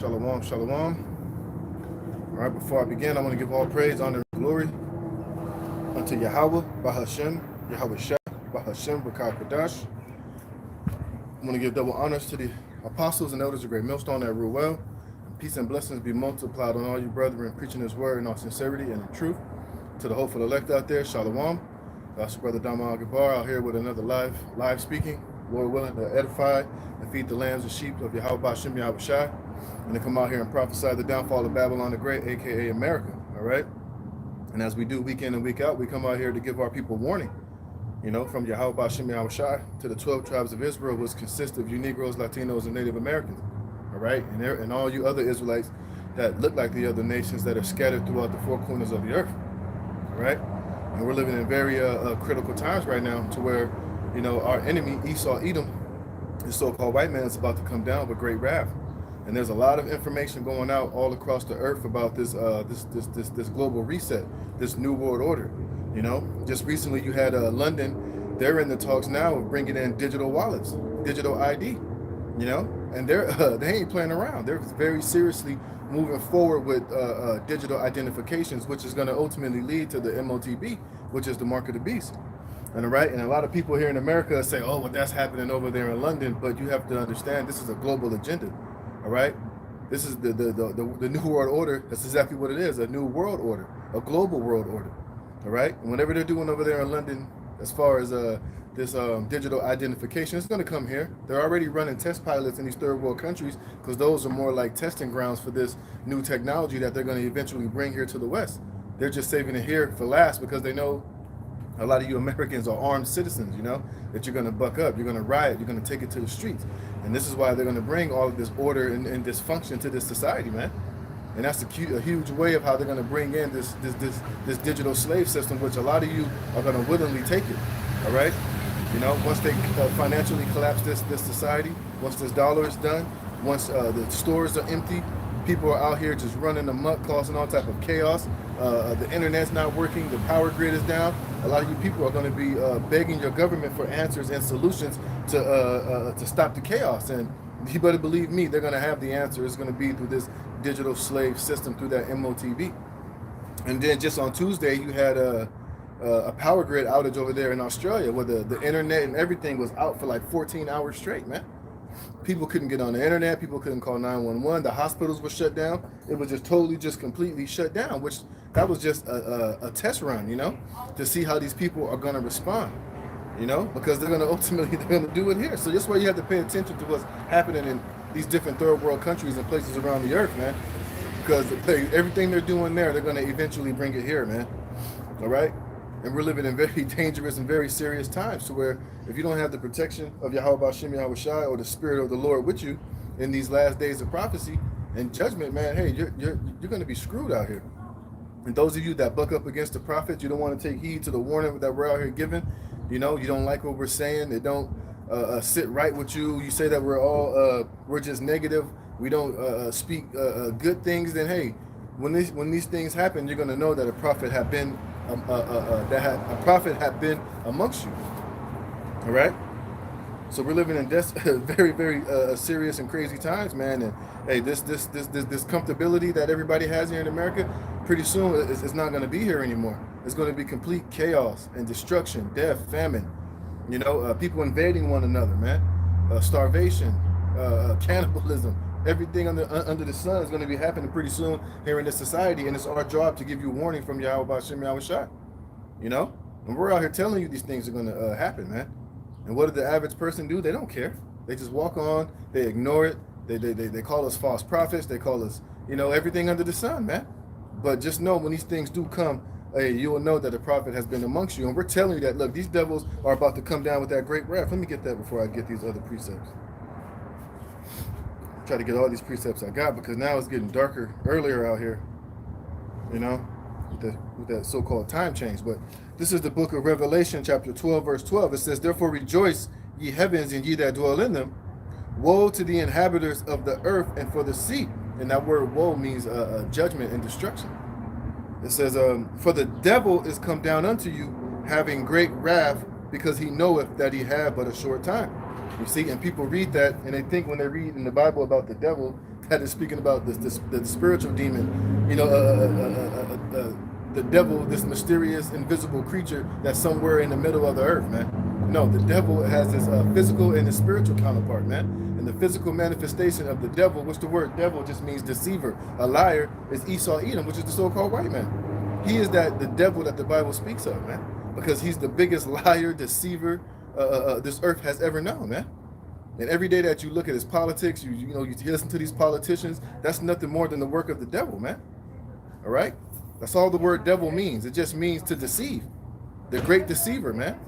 Shalom, shalom. All right, before I begin, I want to give all praise, honor, and glory unto Yahweh, Bahashem, Yahweh Shah, Bahashem, Rakah Kadash. I want to give double honors to the apostles and elders of Great Millstone that rule well. And peace and blessings be multiplied on all you brethren preaching His word in all sincerity and in truth. To the hopeful elect out there, shalom. That's your brother Dama Al-Gabar out here with another live speaking. Lord willing to edify and feed the lambs and sheep of Yahweh Bahashem, Yahweh Shah. And to come out here and prophesy the downfall of Babylon the Great, aka America. All right. And as we do week in and week out, we come out here to give our people warning. You know, from Yahweh Bashim Yahweh Shai to the 12 tribes of Israel, which consist of you Negroes, Latinos, and Native Americans. All right. And all you other Israelites that look like the other nations that are scattered throughout the four corners of the earth. All right. And we're living in very critical times right now to where, you know, our enemy, Esau Edom, the so-called white man, is about to come down with great wrath. And there's a lot of information going out all across the earth about this this global reset, this new world order. You know, just recently you had London. They're in the talks now of bringing in digital wallets, digital ID. You know, and they ain't playing around. They're very seriously moving forward with digital identifications, which is going to ultimately lead to the MOTB, which is the mark of the beast. And right, and a lot of people here in America say, "Oh, well, that's happening over there in London," but you have to understand this is a global agenda. All right, this is the new world order. That's exactly what it is, a new world order, a global world order. All right, and whatever they're doing over there in London, as far as this digital identification, it's going to come here. They're already running test pilots in these third world countries because those are more like testing grounds for this new technology that they're going to eventually bring here to the West. They're just saving it here for last because they know a lot of you Americans are armed citizens, you know, that you're going to buck up, you're going to riot, you're going to take it to the streets. And this is why they're going to bring all of this order and dysfunction to this society, man. And that's a huge way of how they're going to bring in this digital slave system, which a lot of you are going to willingly take it, all right? You know, once they financially collapse this society, once this dollar is done, once the stores are empty, people are out here just running amok, causing all type of chaos. The internet's not working, the power grid is down. A lot of you people are going to be begging your government for answers and solutions to stop the chaos. And you better believe me, they're going to have the answer. It's going to be through this digital slave system, through that MOTV. And then just on Tuesday, you had a power grid outage over there in Australia where the internet and everything was out for like 14 hours straight, man. People couldn't get on the internet. People couldn't call 911. The hospitals were shut down. It was just totally, just completely shut down, which that was just a test run, you know, to see how these people are going to respond, you know, because they're going to ultimately, they're going to do it here. So that's why you have to pay attention to what's happening in these different third world countries and places around the earth, man, because everything they're doing there, they're going to eventually bring it here, man. All right. And we're living in very dangerous and very serious times to where if you don't have the protection of Yahweh Bashim Yahweh Shai or the Spirit of the Lord with you in these last days of prophecy and judgment, man, hey, you're going to be screwed out here. And those of you that buck up against the prophets, you don't want to take heed to the warning that we're out here giving. You know, you don't like what we're saying. They don't sit right with you. You say that we're just negative. We don't speak good things. Then hey, when these things happen, you're going to know that a prophet had been a prophet had been amongst you. All right. So we're living in very, very serious and crazy times, man. And hey, this comfortability that everybody has here in America, pretty soon it's not going to be here anymore. It's going to be complete chaos and destruction, death, famine. You know, people invading one another, man. Starvation, cannibalism. Everything under the sun is going to be happening pretty soon here in this society, and it's our job to give you warning from Yahweh Bashim Yahweh Shai. You know, and we're out here telling you these things are going to happen, man. And what did the average person do? They don't care. They just walk on. They ignore it. They call us false prophets. They call us, you know, everything under the sun, man. But just know when these things do come, hey, you will know that the prophet has been amongst you. And we're telling you that, look, these devils are about to come down with that great wrath. Let me get that before I get these other precepts. Try to get all these precepts I got because now it's getting darker earlier out here, you know, with that so-called time change. But this is the book of Revelation, chapter 12, verse 12. It says, therefore rejoice, ye heavens, and ye that dwell in them. Woe to the inhabitants of the earth and for the sea. And that word woe means judgment and destruction. It says, for the devil is come down unto you, having great wrath, because he knoweth that he have but a short time. You see, and people read that, and they think when they read in the Bible about the devil, that is speaking about the spiritual demon, the devil, this mysterious, invisible creature that's somewhere in the middle of the earth, man. No, the devil has this physical and the spiritual counterpart, man. And the physical manifestation of the devil, which the word devil just means deceiver, a liar, is Esau Edom, which is the so-called white man. He is the devil that the Bible speaks of, man, because he's the biggest liar, deceiver this earth has ever known, man. And every day that you look at his politics, you listen to these politicians, that's nothing more than the work of the devil, man. All right? That's all the word devil means. It just means to deceive. The great deceiver, man.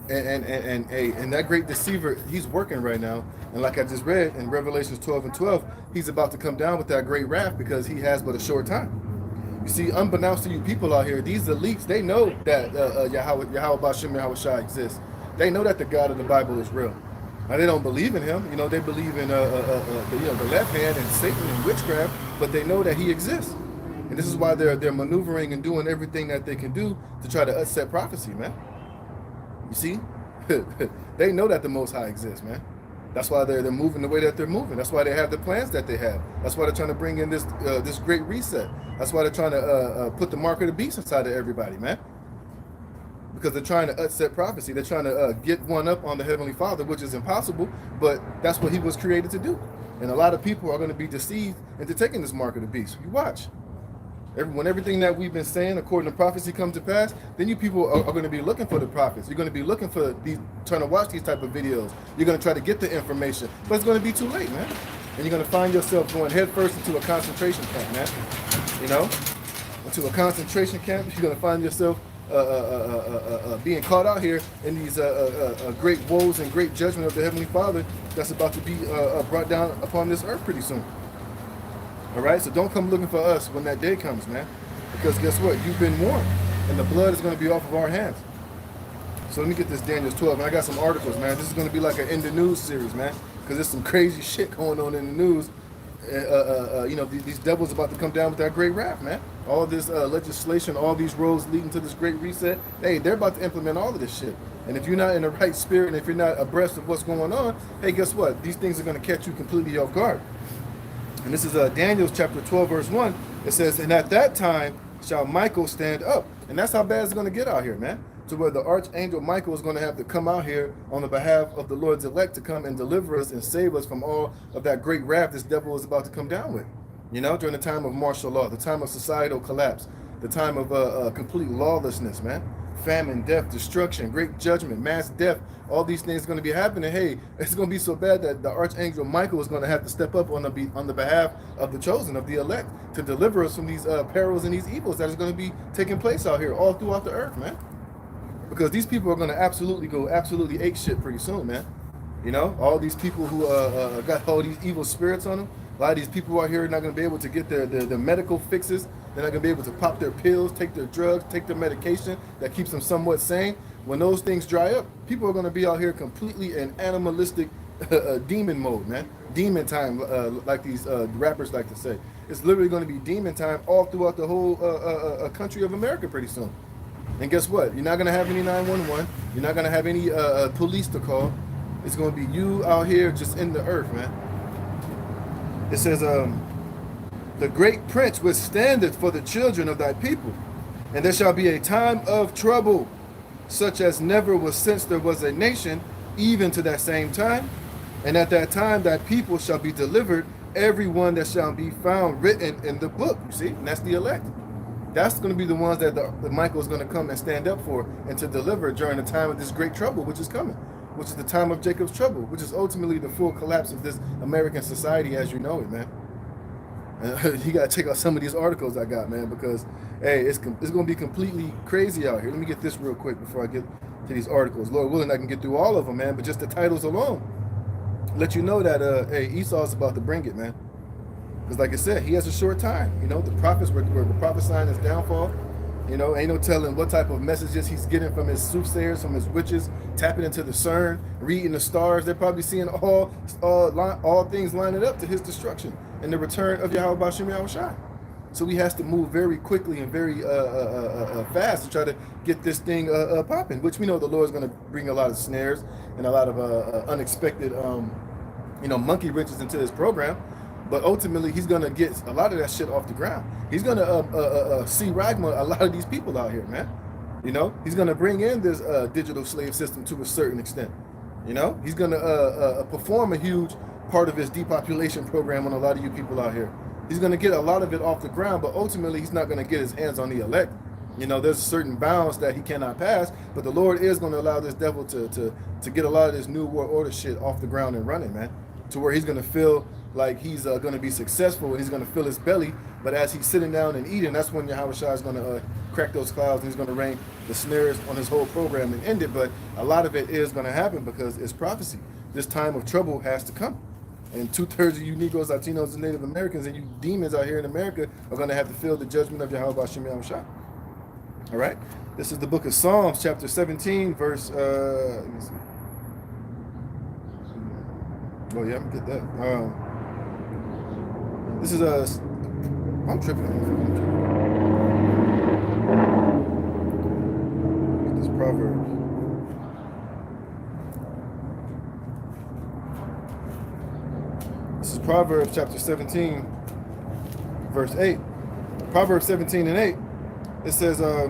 And that great deceiver, he's working right now. And like I just read in Revelations 12:12, he's about to come down with that great wrath because he has but a short time. You see, unbeknownst to you people out here, these elites, they know that Yahweh Ba'Shem Yahweh Shai exists. They know that the God of the Bible is real. Now, they don't believe in him. They believe in the left hand and Satan and witchcraft, but they know that he exists. And this is why they're maneuvering and doing everything that they can do to try to upset prophecy, man. You see? They know that the Most High exists, man. That's why they're moving the way that they're moving. That's why they have the plans that they have. That's why they're trying to bring in this great reset. That's why they're trying to put the mark of the beast inside of everybody, man. Because they're trying to upset prophecy. They're trying to get one up on the Heavenly Father, which is impossible, but that's what he was created to do. And a lot of people are going to be deceived into taking this mark of the beast. You watch. When everything that we've been saying according to prophecy comes to pass, then you people are going to be looking for the prophets. You're going to be looking for trying to watch these type of videos. You're going to try to get the information, but it's going to be too late, man. And you're going to find yourself going headfirst into a concentration camp, man. Into a concentration camp. You're going to find yourself being caught out here in these great woes and great judgment of the Heavenly Father that's about to be brought down upon this earth pretty soon. All right, so don't come looking for us when that day comes, man. Because guess what? You've been warned, and the blood is going to be off of our hands. So let me get this Daniel 12, and I got some articles, man. This is going to be like an In the News series, man, because there's some crazy shit going on in the news. These devils about to come down with that great wrath, man. All this legislation, all these roads leading to this great reset, hey, they're about to implement all of this shit. And if you're not in the right spirit, and if you're not abreast of what's going on, hey, guess what? These things are going to catch you completely off guard. And this is Daniel chapter 12, verse 1. It says, and at that time shall Michael stand up. And that's how bad it's going to get out here, man. To where the archangel Michael is going to have to come out here on the behalf of the Lord's elect to come and deliver us and save us from all of that great wrath this devil is about to come down with. During the time of martial law, the time of societal collapse, the time of complete lawlessness, man. Famine, death, destruction, great judgment, mass death, all these things are going to be happening. Hey, it's going to be so bad that the archangel Michael is going to have to step up on the behalf of the chosen, of the elect, to deliver us from these perils and these evils that is going to be taking place out here all throughout the earth, man. Because these people are going to absolutely ape shit pretty soon, man. All these people who got all these evil spirits on them, a lot of these people out here are not going to be able to get their medical fixes. They're not going to be able to pop their pills, take their drugs, take their medication that keeps them somewhat sane. When those things dry up, people are going to be out here completely in animalistic demon mode, man. Demon time, like these rappers like to say. It's literally going to be demon time all throughout the whole country of America pretty soon. And guess what? You're not going to have any 911. You're not going to have any police to call. It's going to be you out here just in the earth, man. It says, the great prince withstandeth for the children of thy people, and there shall be a time of trouble, such as never was since there was a nation, even to that same time. And at that time thy people shall be delivered, every one that shall be found written in the book. You see, and that's the elect. That's going to be the ones that the Michael is going to come and stand up for and to deliver during the time of this great trouble, which is coming, which is the time of Jacob's trouble, which is ultimately the full collapse of this American society as you know it, man. You got to check out some of these articles I got, man, because, hey, it's going to be completely crazy out here. Let me get this real quick before I get to these articles. Lord willing, I can get through all of them, man, but just the titles alone let you know that, hey, Esau's about to bring it, man. Because like I said, he has a short time. The prophets were prophesying his downfall. Ain't no telling what type of messages he's getting from his soothsayers, from his witches, tapping into the CERN, reading the stars. They're probably seeing all things lining up to his destruction and the return of Yahweh Ba'Shem Yahweh Shai. So he has to move very quickly and very fast to try to get this thing popping, which we know the Lord's going to bring a lot of snares and a lot of unexpected, monkey wrenches into this program. but ultimately he's gonna get a lot of that shit off the ground. He's gonna see Ragma a lot of these people out here, man. You know, he's gonna bring in this digital slave system to a certain extent. You know, he's gonna perform a huge part of his depopulation program on a lot of you people out here. He's gonna get a lot of it off the ground, but ultimately he's not gonna get his hands on the elect. You know, there's certain bounds that he cannot pass, but the Lord is going to allow this devil to get a lot of this new world order shit off the ground and running, man, to where he's going to feel like he's going to be successful and he's going to fill his belly. But as he's sitting down and eating, that's when Yahweh Shai is going to crack those clouds and he's going to rain the snares on his whole program and end it. But a lot of it is going to happen because it's prophecy. This time of trouble has to come. And 2/3 of you Negroes, Latinos, and Native Americans, and you demons out here in America are going to have to feel the judgment of Yahweh Hashem Yahweh Shai. All right, this is the book of Psalms, chapter 17, verse. Let me see. Oh yeah, I'm gonna get that. This is I'm tripping. Get this proverb. This is Proverbs chapter 17, verse 8. Proverbs 17 and 8. It says, no.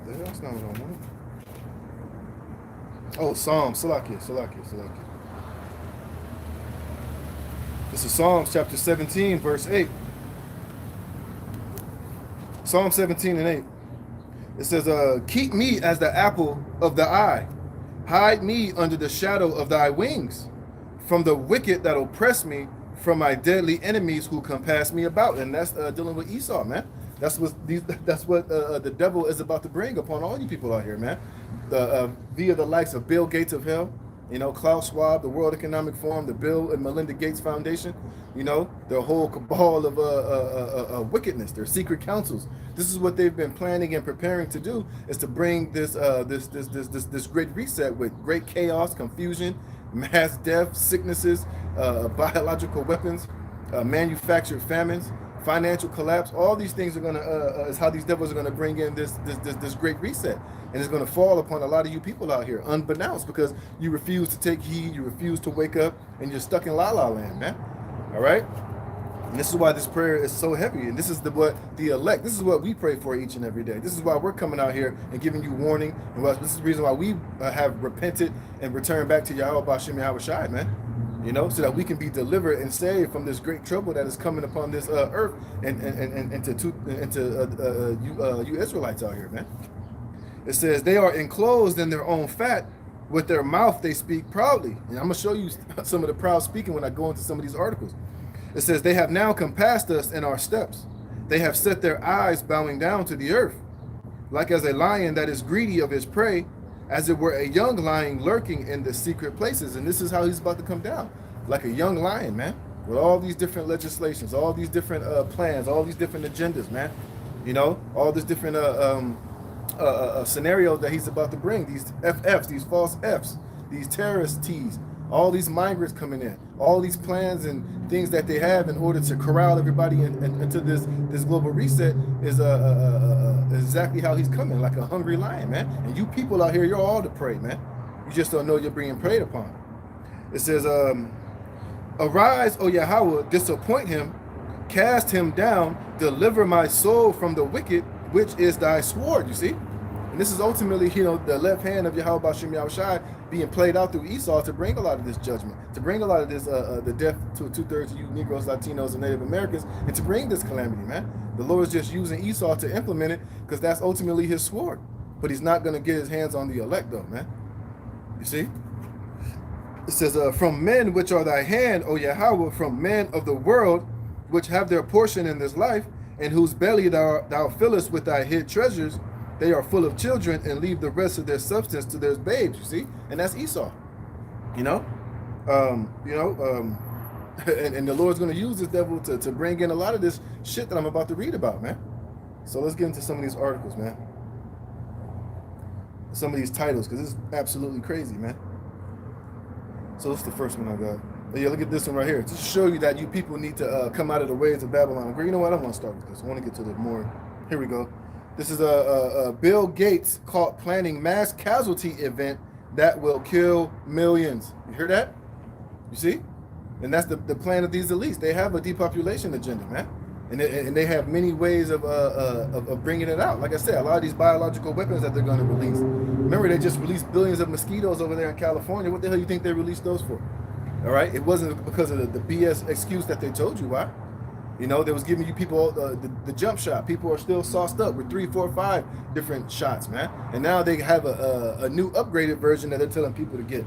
That's not what I want. Oh, Psalms, Salakia. This is Psalms chapter 17, verse 8. Psalm 17 and 8. It says, keep me as the apple of the eye. Hide me under the shadow of thy wings, from the wicked that oppress me, from my deadly enemies who compass me about. And that's dealing with Esau, man. That's what the devil is about to bring upon all you people out here, man. Via the likes of Bill Gates of hell, you know, Klaus Schwab, the World Economic Forum, the Bill and Melinda Gates Foundation, you know, the whole cabal of wickedness, their secret councils. This is what they've been planning and preparing to do, is to bring this great reset with great chaos, confusion, mass death, sicknesses, biological weapons, manufactured famines, financial collapse. All these things are gonna is how these devils are gonna bring in this great reset, and it's gonna fall upon a lot of you people out here unbeknownst, because you refuse to take heed, you refuse to wake up, and you're stuck in la la land, man. All right, and this is why this prayer is so heavy, and this is what the elect, this is what we pray for each and every day. This is why we're coming out here and giving you warning, and this is the reason why we have repented and returned back to Yahweh Hashem Yahweh Shai, man. You know, so that we can be delivered and saved from this great trouble that is coming upon this earth and you Israelites out here, man. It says, they are enclosed in their own fat, with their mouth they speak proudly. And I'm going to show you some of the proud speaking when I go into some of these articles. It says, they have now compassed us in our steps. They have set their eyes bowing down to the earth, like as a lion that is greedy of his prey, as it were a young lion lurking in the secret places. And this is how he's about to come down, like a young lion, man, with all these different legislations, all these different plans, all these different agendas, man. You know, all these different scenarios that he's about to bring, these FFs, these false Fs, these terrorist Ts, all these migrants coming in, all these plans and things that they have in order to corral everybody into this global reset is exactly how he's coming, like a hungry lion, man. And you people out here, you're all the prey, man. You just don't know you're being preyed upon. It says, arise, O Yahweh, disappoint him, cast him down, deliver my soul from the wicked, which is thy sword, you see? And this is ultimately, you know, the left hand of Yahweh Hashem Yahweh Shai being played out through Esau to bring a lot of this judgment, to bring a lot of this, the death to 2/3 of you Negroes, Latinos, and Native Americans, and to bring this calamity, man. The Lord is just using Esau to implement it, because that's ultimately his sword. But he's not going to get his hands on the elect, though, man. You see? It says, from men which are thy hand, O Yahweh, from men of the world, which have their portion in this life, and whose belly thou fillest with thy hid treasures, they are full of children, and leave the rest of their substance to their babes, you see? And that's Esau, you know? And the Lord's going to use this devil to bring in a lot of this shit that I'm about to read about, man. So let's get into some of these articles, man. Some of these titles, because this is absolutely crazy, man. So this is the first one I got. Yeah, look at this one right here. To show you that you people need to come out of the ways of Babylon. You know what? I don't want to start with this. I want to get to the more. Here we go. This is a Bill Gates caught planning mass casualty event that will kill millions. You hear that? You see? And that's the plan of these elites. They have a depopulation agenda, man. And they have many ways of bringing it out. Like I said, a lot of these biological weapons that they're going to release. Remember, they just released billions of mosquitoes over there in California. What the hell do you think they released those for? All right? It wasn't because of the BS excuse that they told you why. You know, they was giving you people the jump shot. People are still sauced up with 3, 4, 5 different shots, man. And now they have a new upgraded version that they're telling people to get.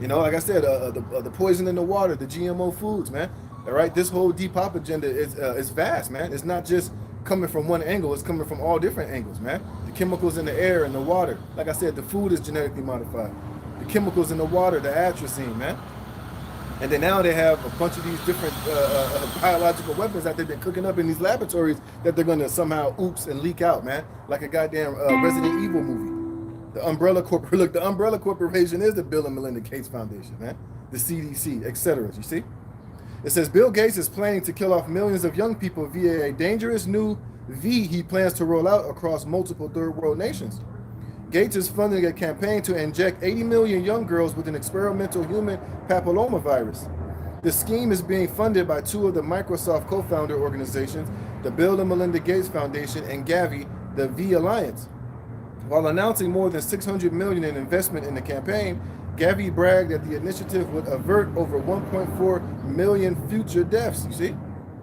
You know, like I said, the poison in the water, the GMO foods, man. All right, this whole depop agenda is vast, man. It's not just coming from one angle; it's coming from all different angles, man. The chemicals in the air and the water, like I said, the food is genetically modified. The chemicals in the water, the atrazine, man. And then now they have a bunch of these different biological weapons that they've been cooking up in these laboratories that they're gonna somehow oops and leak out, man, like a goddamn Resident Evil movie. The Umbrella Corporation. Look, the Umbrella Corporation is the Bill and Melinda Gates Foundation, man. The CDC, etc. You see? It says Bill Gates is planning to kill off millions of young people via a dangerous new V he plans to roll out across multiple third world nations. Gates is funding a campaign to inject 80 million young girls with an experimental human papillomavirus. The scheme is being funded by 2 of the Microsoft co-founder organizations, the Bill and Melinda Gates Foundation and Gavi, the V Alliance. While announcing more than $600 million in investment in the campaign, Gavi bragged that the initiative would avert over 1.4 million future deaths. You see?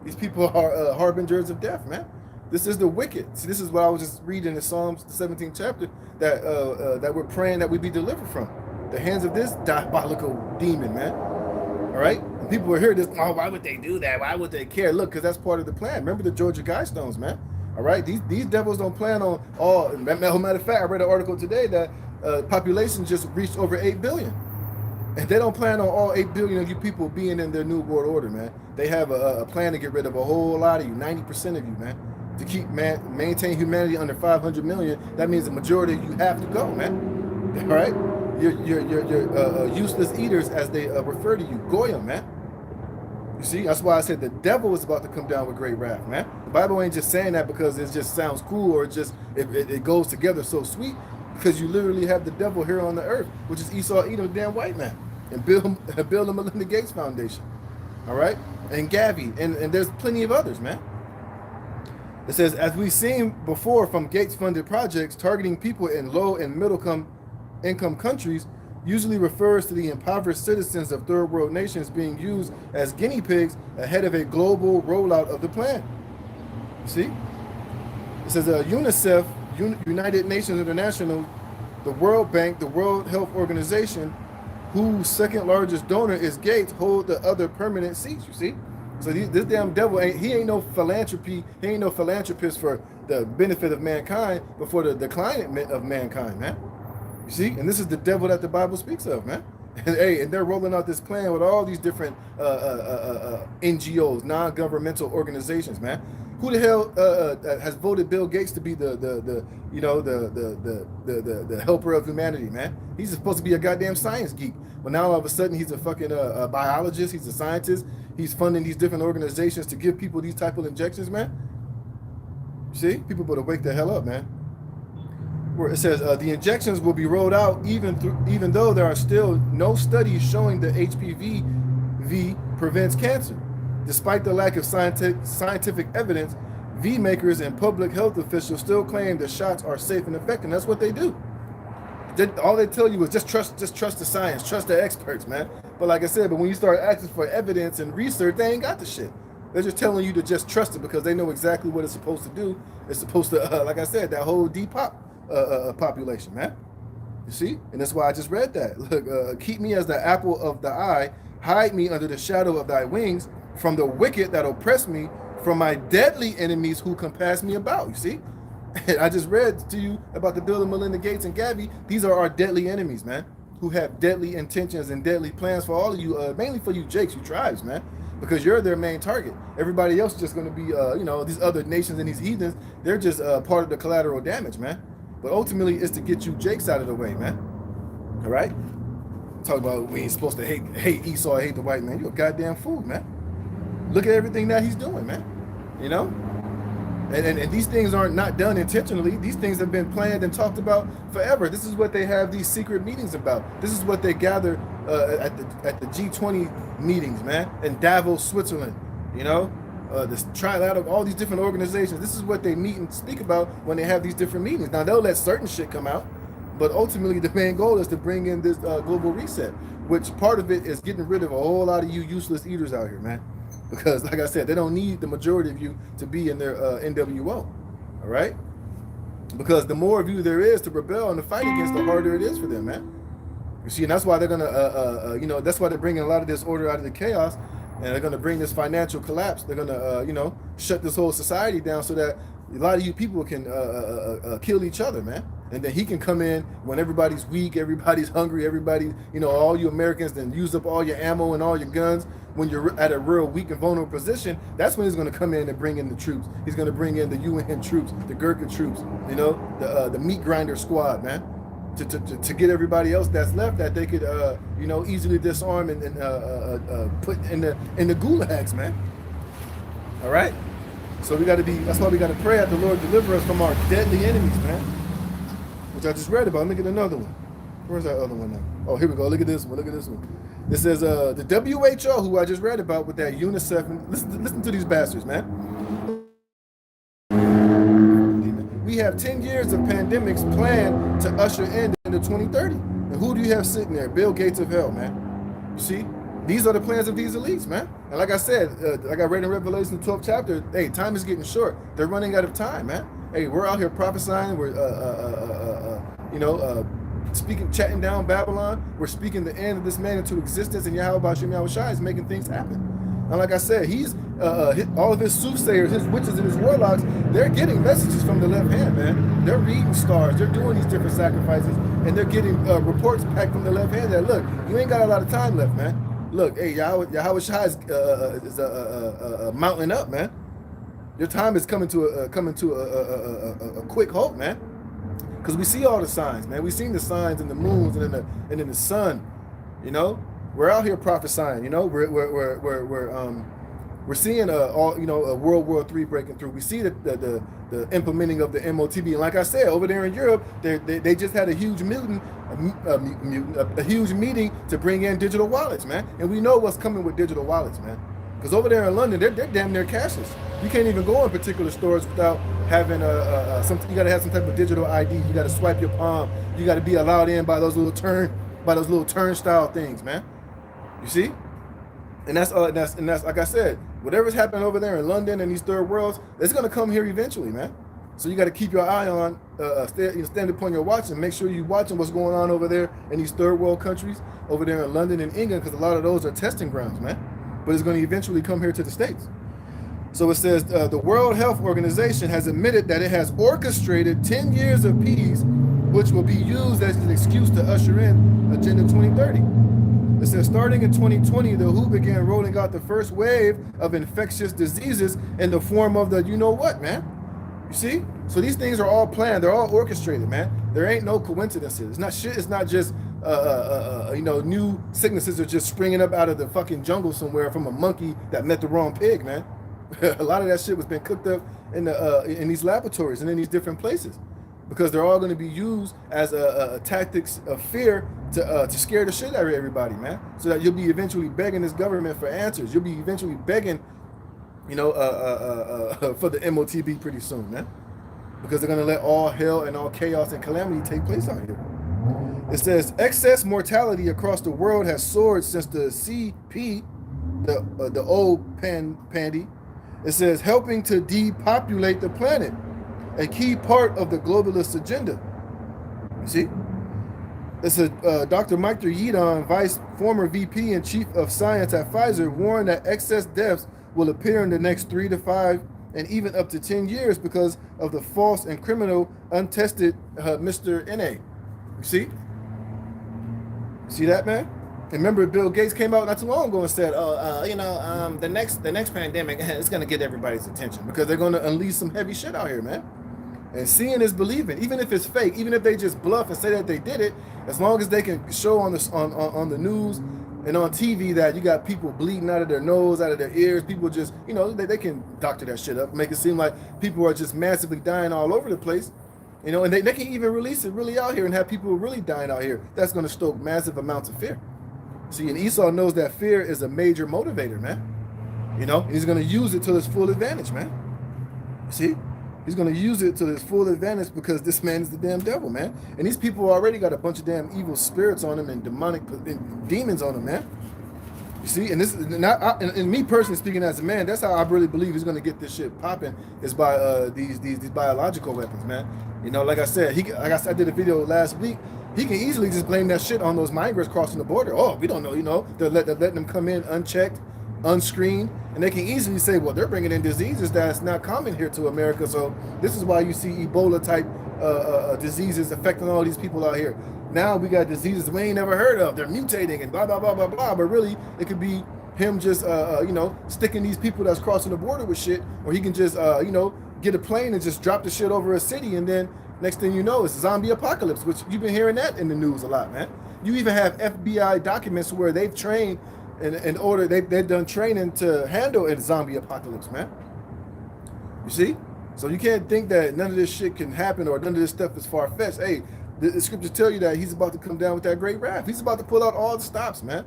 These people are harbingers of death, man. This is the wicked. See, this is what I was just reading in Psalms, the 17th chapter, that we're praying that we be delivered from. The hands of this diabolical demon, man. All right? And people are here, this, oh, why would they do that? Why would they care? Look, because that's part of the plan. Remember the Georgia Guidestones, man. All right? These devils don't plan on all. Matter of fact, I read an article today that population just reached over 8 billion. And they don't plan on all 8 billion of you people being in their new world order, man. They have a plan to get rid of a whole lot of you, 90% of you, man. To keep maintain humanity under 500 million, that means the majority of you have to go, man. All right? You're useless eaters, as they refer to you, Goyim, man. You see, that's why I said the devil is about to come down with great wrath, man. The Bible ain't just saying that because it just sounds cool or it goes together so sweet. Because you literally have the devil here on the earth, which is Esau Edom, the damn white man, and Bill and Melinda Gates Foundation, all right, and Gavi, and there's plenty of others, man. It says, as we've seen before from Gates-funded projects, targeting people in low and middle income countries usually refers to the impoverished citizens of third world nations being used as guinea pigs ahead of a global rollout of the plan. You see? It says UNICEF, United Nations International, the World Bank, the World Health Organization, whose second largest donor is Gates, hold the other permanent seats, you see? So this damn devil, he ain't no philanthropy, he ain't no philanthropist for the benefit of mankind, but for the decline of mankind, man. You see? And this is the devil that the Bible speaks of, man. And, hey, and they're rolling out this plan with all these different NGOs, non-governmental organizations, man. Who the hell has voted Bill Gates to be the helper of humanity, man? He's supposed to be a goddamn science geek, but now all of a sudden he's a fucking biologist. He's a scientist. He's funding these different organizations to give people these type of injections, man. See, people better wake the hell up, man. Where it says the injections will be rolled out even though there are still no studies showing that HPV prevents cancer. Despite the lack of scientific evidence, V makers and public health officials still claim the shots are safe and effective. And that's what they do. All they tell you is just trust the science, trust the experts, man. But like I said, but when you start asking for evidence and research, they ain't got the shit. They're just telling you to just trust it because they know exactly what it's supposed to do. It's supposed to, like I said, that whole depop population, man. You see? And that's why I just read that. Look, keep me as the apple of the eye, hide me under the shadow of thy wings, from the wicked that oppress me, from my deadly enemies who compass me about. You see? And I just read to you about the Bill and Melinda Gates and Gavi. These are our deadly enemies, man, who have deadly intentions and deadly plans for all of you, mainly for you Jakes, you tribes, man, because you're their main target. Everybody else is just going to be, these other nations and these heathens, they're just part of the collateral damage, man. But ultimately, it's to get you Jakes out of the way, man. All right? Talk about we ain't supposed to hate Esau, hate the white man. You're a goddamn fool, man. Look at everything that he's doing, man. You know? And these things aren't not done intentionally. These things have been planned and talked about forever. This is what they have these secret meetings about. This is what they gather at the G20 meetings, man, in Davos, Switzerland. You know, this trilateral, all these different organizations. This is what they meet and speak about when they have these different meetings. Now they'll let certain shit come out, but ultimately the main goal is to bring in this global reset, which part of it is getting rid of a whole lot of you useless eaters out here, man. Because, like I said, they don't need the majority of you to be in their NWO, all right? Because the more of you there is to rebel and to fight against, the harder it is for them, man. You see, and that's why they're gonna, you know, that's why they're bringing a lot of this order out of the chaos, and they're gonna bring this financial collapse. They're gonna, you know, shut this whole society down so that a lot of you people can kill each other, man. And then he can come in when everybody's weak, everybody's hungry, everybody, you know, all you Americans then use up all your ammo and all your guns. When you're at a real weak and vulnerable position, that's when he's going to come in and bring in the troops. He's going to bring in the UN troops, the Gurkha troops, you know, the meat grinder squad, man, to get everybody else that's left that they could, you know, easily disarm and put in the gulags, man. All right. So we got to be. That's why we got to pray that the Lord deliver us from our deadly enemies, man. Which I just read about. Let me get another one. Where's that other one now? Oh, here we go. Look at this one. Look at this one. It says the WHO, who I just read about with that UNICEF. Listen to these bastards, man. We have 10 years of pandemics planned to usher in into 2030. And who do you have sitting there? Bill Gates of hell, man. You see? These are the plans of these elites, man. And like I said, like I read in Revelation 12th chapter, hey, time is getting short. They're running out of time, man. Hey, we're out here prophesying. We're, you know, speaking, chatting down Babylon. We're speaking the end of this man into existence, and Yahweh Bashim Yahweh Shai is making things happen. And like I said, he's all of his soothsayers, his witches, and his warlocks. They're getting messages from the left hand, man. They're reading stars. They're doing these different sacrifices, and they're getting reports back from the left hand that look, you ain't got a lot of time left, man. Look, hey, Yahweh Shai is mounting up, man. Your time is coming to a quick halt, man. Because we see all the signs, man. We've seen the signs in the moons and in the sun. You know, we're out here prophesying. You know, we're seeing all, you know, a World War III breaking through. We see the implementing of the MOTB. And like I said, over there in Europe, they just had a huge meeting, a huge meeting to bring in digital wallets, man. And we know what's coming with digital wallets, man. Because over there in London, they're damn near cashless. You can't even go in particular stores without having something. You got to have some type of digital ID. You got to swipe your palm. You got to be allowed in by those little turnstile things, man. You see? And that's like I said, whatever's happening over there in London and these third worlds, it's gonna come here eventually, man. So you got to keep your eye on, stand upon your watch and make sure you're watching what's going on over there in these third world countries, over there in London and England, because a lot of those are testing grounds, man. But it's going to eventually come here to the States. So it says the World Health Organization has admitted that it has orchestrated 10 years of peace, which will be used as an excuse to usher in Agenda 2030. It says starting in 2020, the WHO began rolling out the first wave of infectious diseases in the form of the you know what, man. You see? So these things are all planned. They're all orchestrated, man. There ain't no coincidences. It's not shit. It's not just you know, new sicknesses are just springing up out of the fucking jungle somewhere from a monkey that met the wrong pig, man. A lot of that shit was been cooked up in these laboratories and in these different places, because they're all going to be used as tactics of fear to scare the shit out of everybody, man. So that you'll be eventually begging this government for answers. You'll be eventually begging, you know, for the MOTB pretty soon, man, because they're going to let all hell and all chaos and calamity take place out here. It says excess mortality across the world has soared since the CP, the old pandy. It says helping to depopulate the planet, a key part of the globalist agenda. You see, it's Dr. Mike Yeadon, former VP and Chief of Science at Pfizer, warned that excess deaths will appear in the next 3 to 5 and even up to 10 years because of the false and criminal untested Mr. NA. You see? See that, man? And remember, Bill Gates came out not too long ago and said, you know, the next pandemic is going to get everybody's attention because they're going to unleash some heavy shit out here, man. And seeing is believing, even if it's fake, even if they just bluff and say that they did it, as long as they can show on the news and on TV that you got people bleeding out of their nose, out of their ears, people just, you know, they can doctor that shit up, make it seem like people are just massively dying all over the place, you know, and they can even release it really out here and have people really dying out here. That's going to stoke massive amounts of fear. See, and Esau knows that fear is a major motivator, man. You know, and he's going to use it to his full advantage, man. See? He's going to use it to his full advantage because this man is the damn devil, man. And these people already got a bunch of damn evil spirits on them and demonic demons on them, man. You see, and this is not, and me personally speaking as a man, that's how I really believe he's going to get this shit popping is by these biological weapons, man. You know, like I said, I did a video last week. He can easily just blame that shit on those migrants crossing the border. Oh, we don't know, you know, they're letting them come in unchecked, unscreened, and they can easily say, well, they're bringing in diseases that's not common here to America, so this is why you see Ebola type diseases affecting all these people out here. Now we got diseases we ain't never heard of. They're mutating and blah blah blah blah blah. But really, it could be him just you know, sticking these people that's crossing the border with shit, or he can just you know, get a plane and just drop the shit over a city, and then next thing you know, it's zombie apocalypse, which you've been hearing that in the news a lot, man. You even have FBI documents where they've trained in order, they've done training to handle a zombie apocalypse, man. You see? So you can't think that none of this shit can happen or none of this stuff is far-fetched. Hey, the scriptures tell you that he's about to come down with that great wrath. He's about to pull out all the stops, man.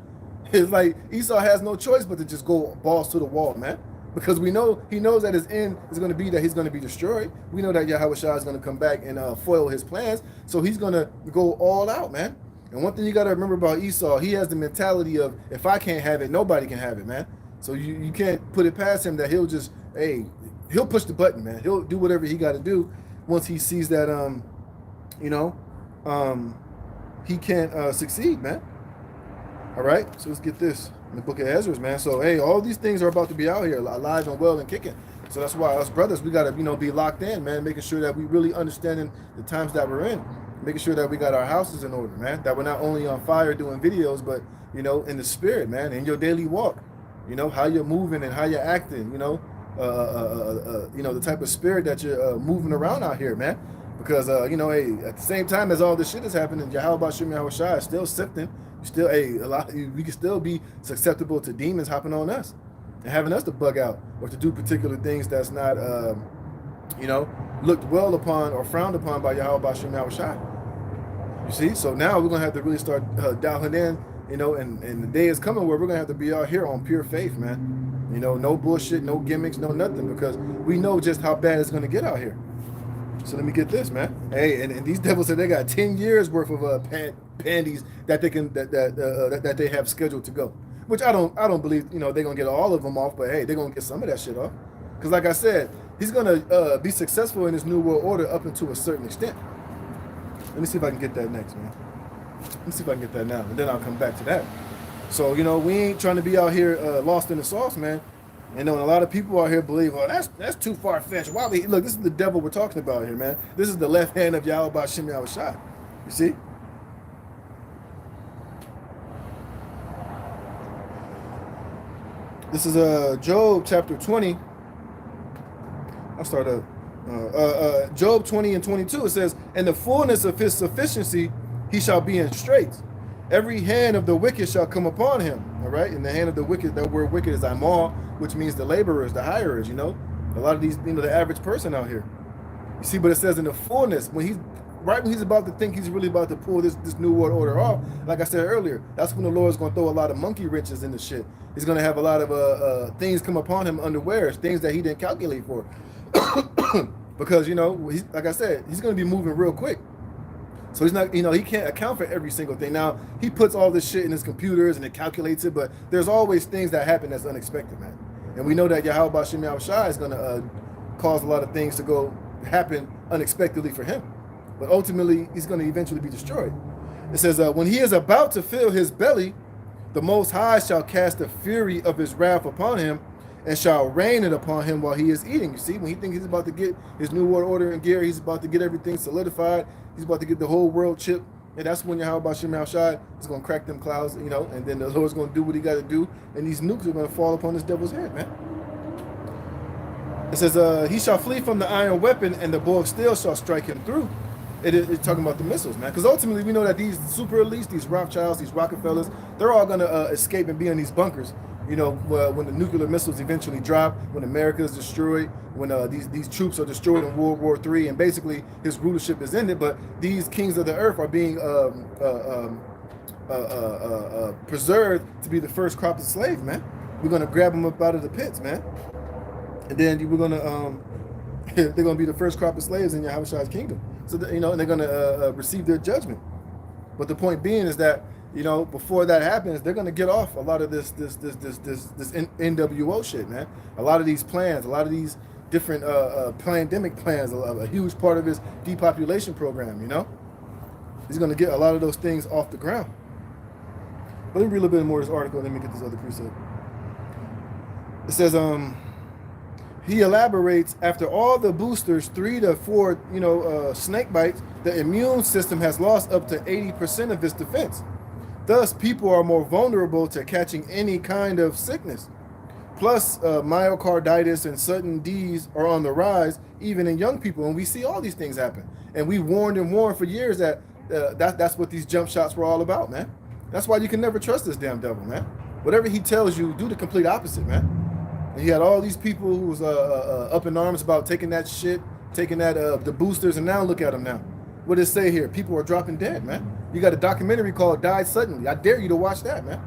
It's like Esau has no choice but to just go balls to the wall, man. Because we know, he knows that his end is going to be that he's going to be destroyed. We know that Yahweh Shah is going to come back and foil his plans. So he's going to go all out, man. And one thing you got to remember about Esau, he has the mentality of, if I can't have it, nobody can have it, man. So you can't put it past him that he'll just, hey, he'll push the button, man. He'll do whatever he got to do once he sees that, you know, he can't succeed, man. All right, so let's get this in the book of Ezra, man. So, hey, all these things are about to be out here, alive and well and kicking. So that's why us brothers, we got to, you know, be locked in, man, making sure that we really understanding the times that we're in, making sure that we got our houses in order, man, that we're not only on fire doing videos, but, you know, in the spirit, man, in your daily walk, you know, how you're moving and how you're acting, you know, the type of spirit that you're moving around out here, man. Because, you know, hey, at the same time as all this shit is happening, Yahweh Shem Yahweh Shai is still sifting. Still, hey, we can still be susceptible to demons hopping on us and having us to bug out or to do particular things that's not, you know, looked well upon or frowned upon by Yahweh Shem Yahweh Shai. You see? So now we're going to have to really start dialing in, you know, and the day is coming where we're going to have to be out here on pure faith, man. You know, no bullshit, no gimmicks, no nothing, because we know just how bad it's going to get out here. So let me get this, man. Hey, and these devils said they got 10 years worth of panties that they can that they have scheduled to go. Which I don't believe, you know, they're gonna get all of them off, but hey, they're gonna get some of that shit off. Because like I said, he's gonna be successful in his new world order up until a certain extent. Let me see if I can get that next, man. Let me see if I can get that now, and then I'll come back to that. So, you know, we ain't trying to be out here lost in the sauce, man. You know, and a lot of people out here believe, oh, that's too far-fetched. Why we look, this is the devil we're talking about here, man. This is the left hand of Yahweh Shem Yahweh Shai. You see? This is Job chapter 20. I'll start up. Job 20 and 22, it says, in the fullness of his sufficiency, he shall be in straits. Every hand of the wicked shall come upon him. All right? In the hand of the wicked, that word wicked is Amal, which means the laborers, the hirers, you know? A lot of these, you know, the average person out here. You see, but it says in the fullness, when he's about to think he's really about to pull this new world order off, like I said earlier, that's when the Lord's going to throw a lot of monkey wrenches in the shit. He's going to have a lot of things come upon him unawares, things that he didn't calculate for. Because, you know, like I said, he's going to be moving real quick. So he's not, you know, he can't account for every single thing. Now, he puts all this shit in his computers and it calculates it, but there's always things that happen that's unexpected, man. And we know that Yahweh Shem Yahweh Shai is going to cause a lot of things to happen unexpectedly for him. But ultimately, he's going to eventually be destroyed. It says, when he is about to fill his belly, the Most High shall cast the fury of his wrath upon him and shall rain it upon him while he is eating. You see, when he thinks he's about to get his new world order in gear, he's about to get everything solidified, he's about to get the whole world chip, and that's when Yahweh Shem Yahweh Shai is going to crack them clouds, you know, and then the Lord's going to do what he got to do, and these nukes are going to fall upon this devil's head, man. It says, he shall flee from the iron weapon, and the bow of steel shall strike him through. It's talking about the missiles, man. Because ultimately, we know that these super elites, these Rothschilds, these Rockefellers, they're all going to escape and be in these bunkers. You know, when the nuclear missiles eventually drop, when America is destroyed, when these troops are destroyed in World War III, and basically his rulership is ended. But these kings of the earth are being preserved to be the first crop of slaves, man. We're going to grab them up out of the pits, man. And then we're going to, they're going to be the first crop of slaves in Yahushua's kingdom. So, and they're going to receive their judgment. But the point being is that, before that happens, they're going to get off a lot of this NWO shit, man. A lot of these plans, a lot of these different pandemic plans, a huge part of his depopulation program, He's going to get a lot of those things off the ground. Let me read a little bit more of this article, and let me get this other precept. It says, he elaborates, after all the boosters, 3 to 4, snake bites, the immune system has lost up to 80% of its defense. Thus, people are more vulnerable to catching any kind of sickness. Plus, myocarditis and sudden Ds are on the rise, even in young people. And we see all these things happen. And we warned for years that that's what these jump shots were all about, man. That's why you can never trust this damn devil, man. Whatever he tells you, do the complete opposite, man. And he had all these people who was up in arms about taking that shit, taking that the boosters, and now look at them now. What does it say here? People are dropping dead, man. You got a documentary called "Died Suddenly." I dare you to watch that, man.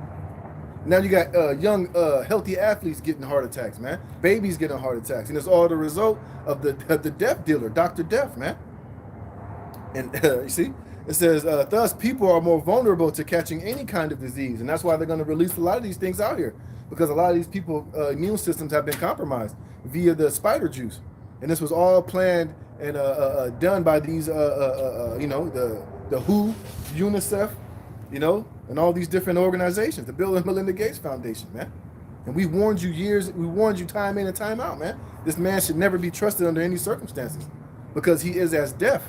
Now you got young, healthy athletes getting heart attacks, man. Babies getting heart attacks, and it's all the result of the death dealer, Dr. Death, man. And you see, it says, thus people are more vulnerable to catching any kind of disease, and that's why they're going to release a lot of these things out here. Because a lot of these people, immune systems have been compromised via the spider juice. And this was all planned and done by these, the WHO, UNICEF, and all these different organizations, the Bill and Melinda Gates Foundation, man. And we warned you time in and time out, man. This man should never be trusted under any circumstances because he is as deaf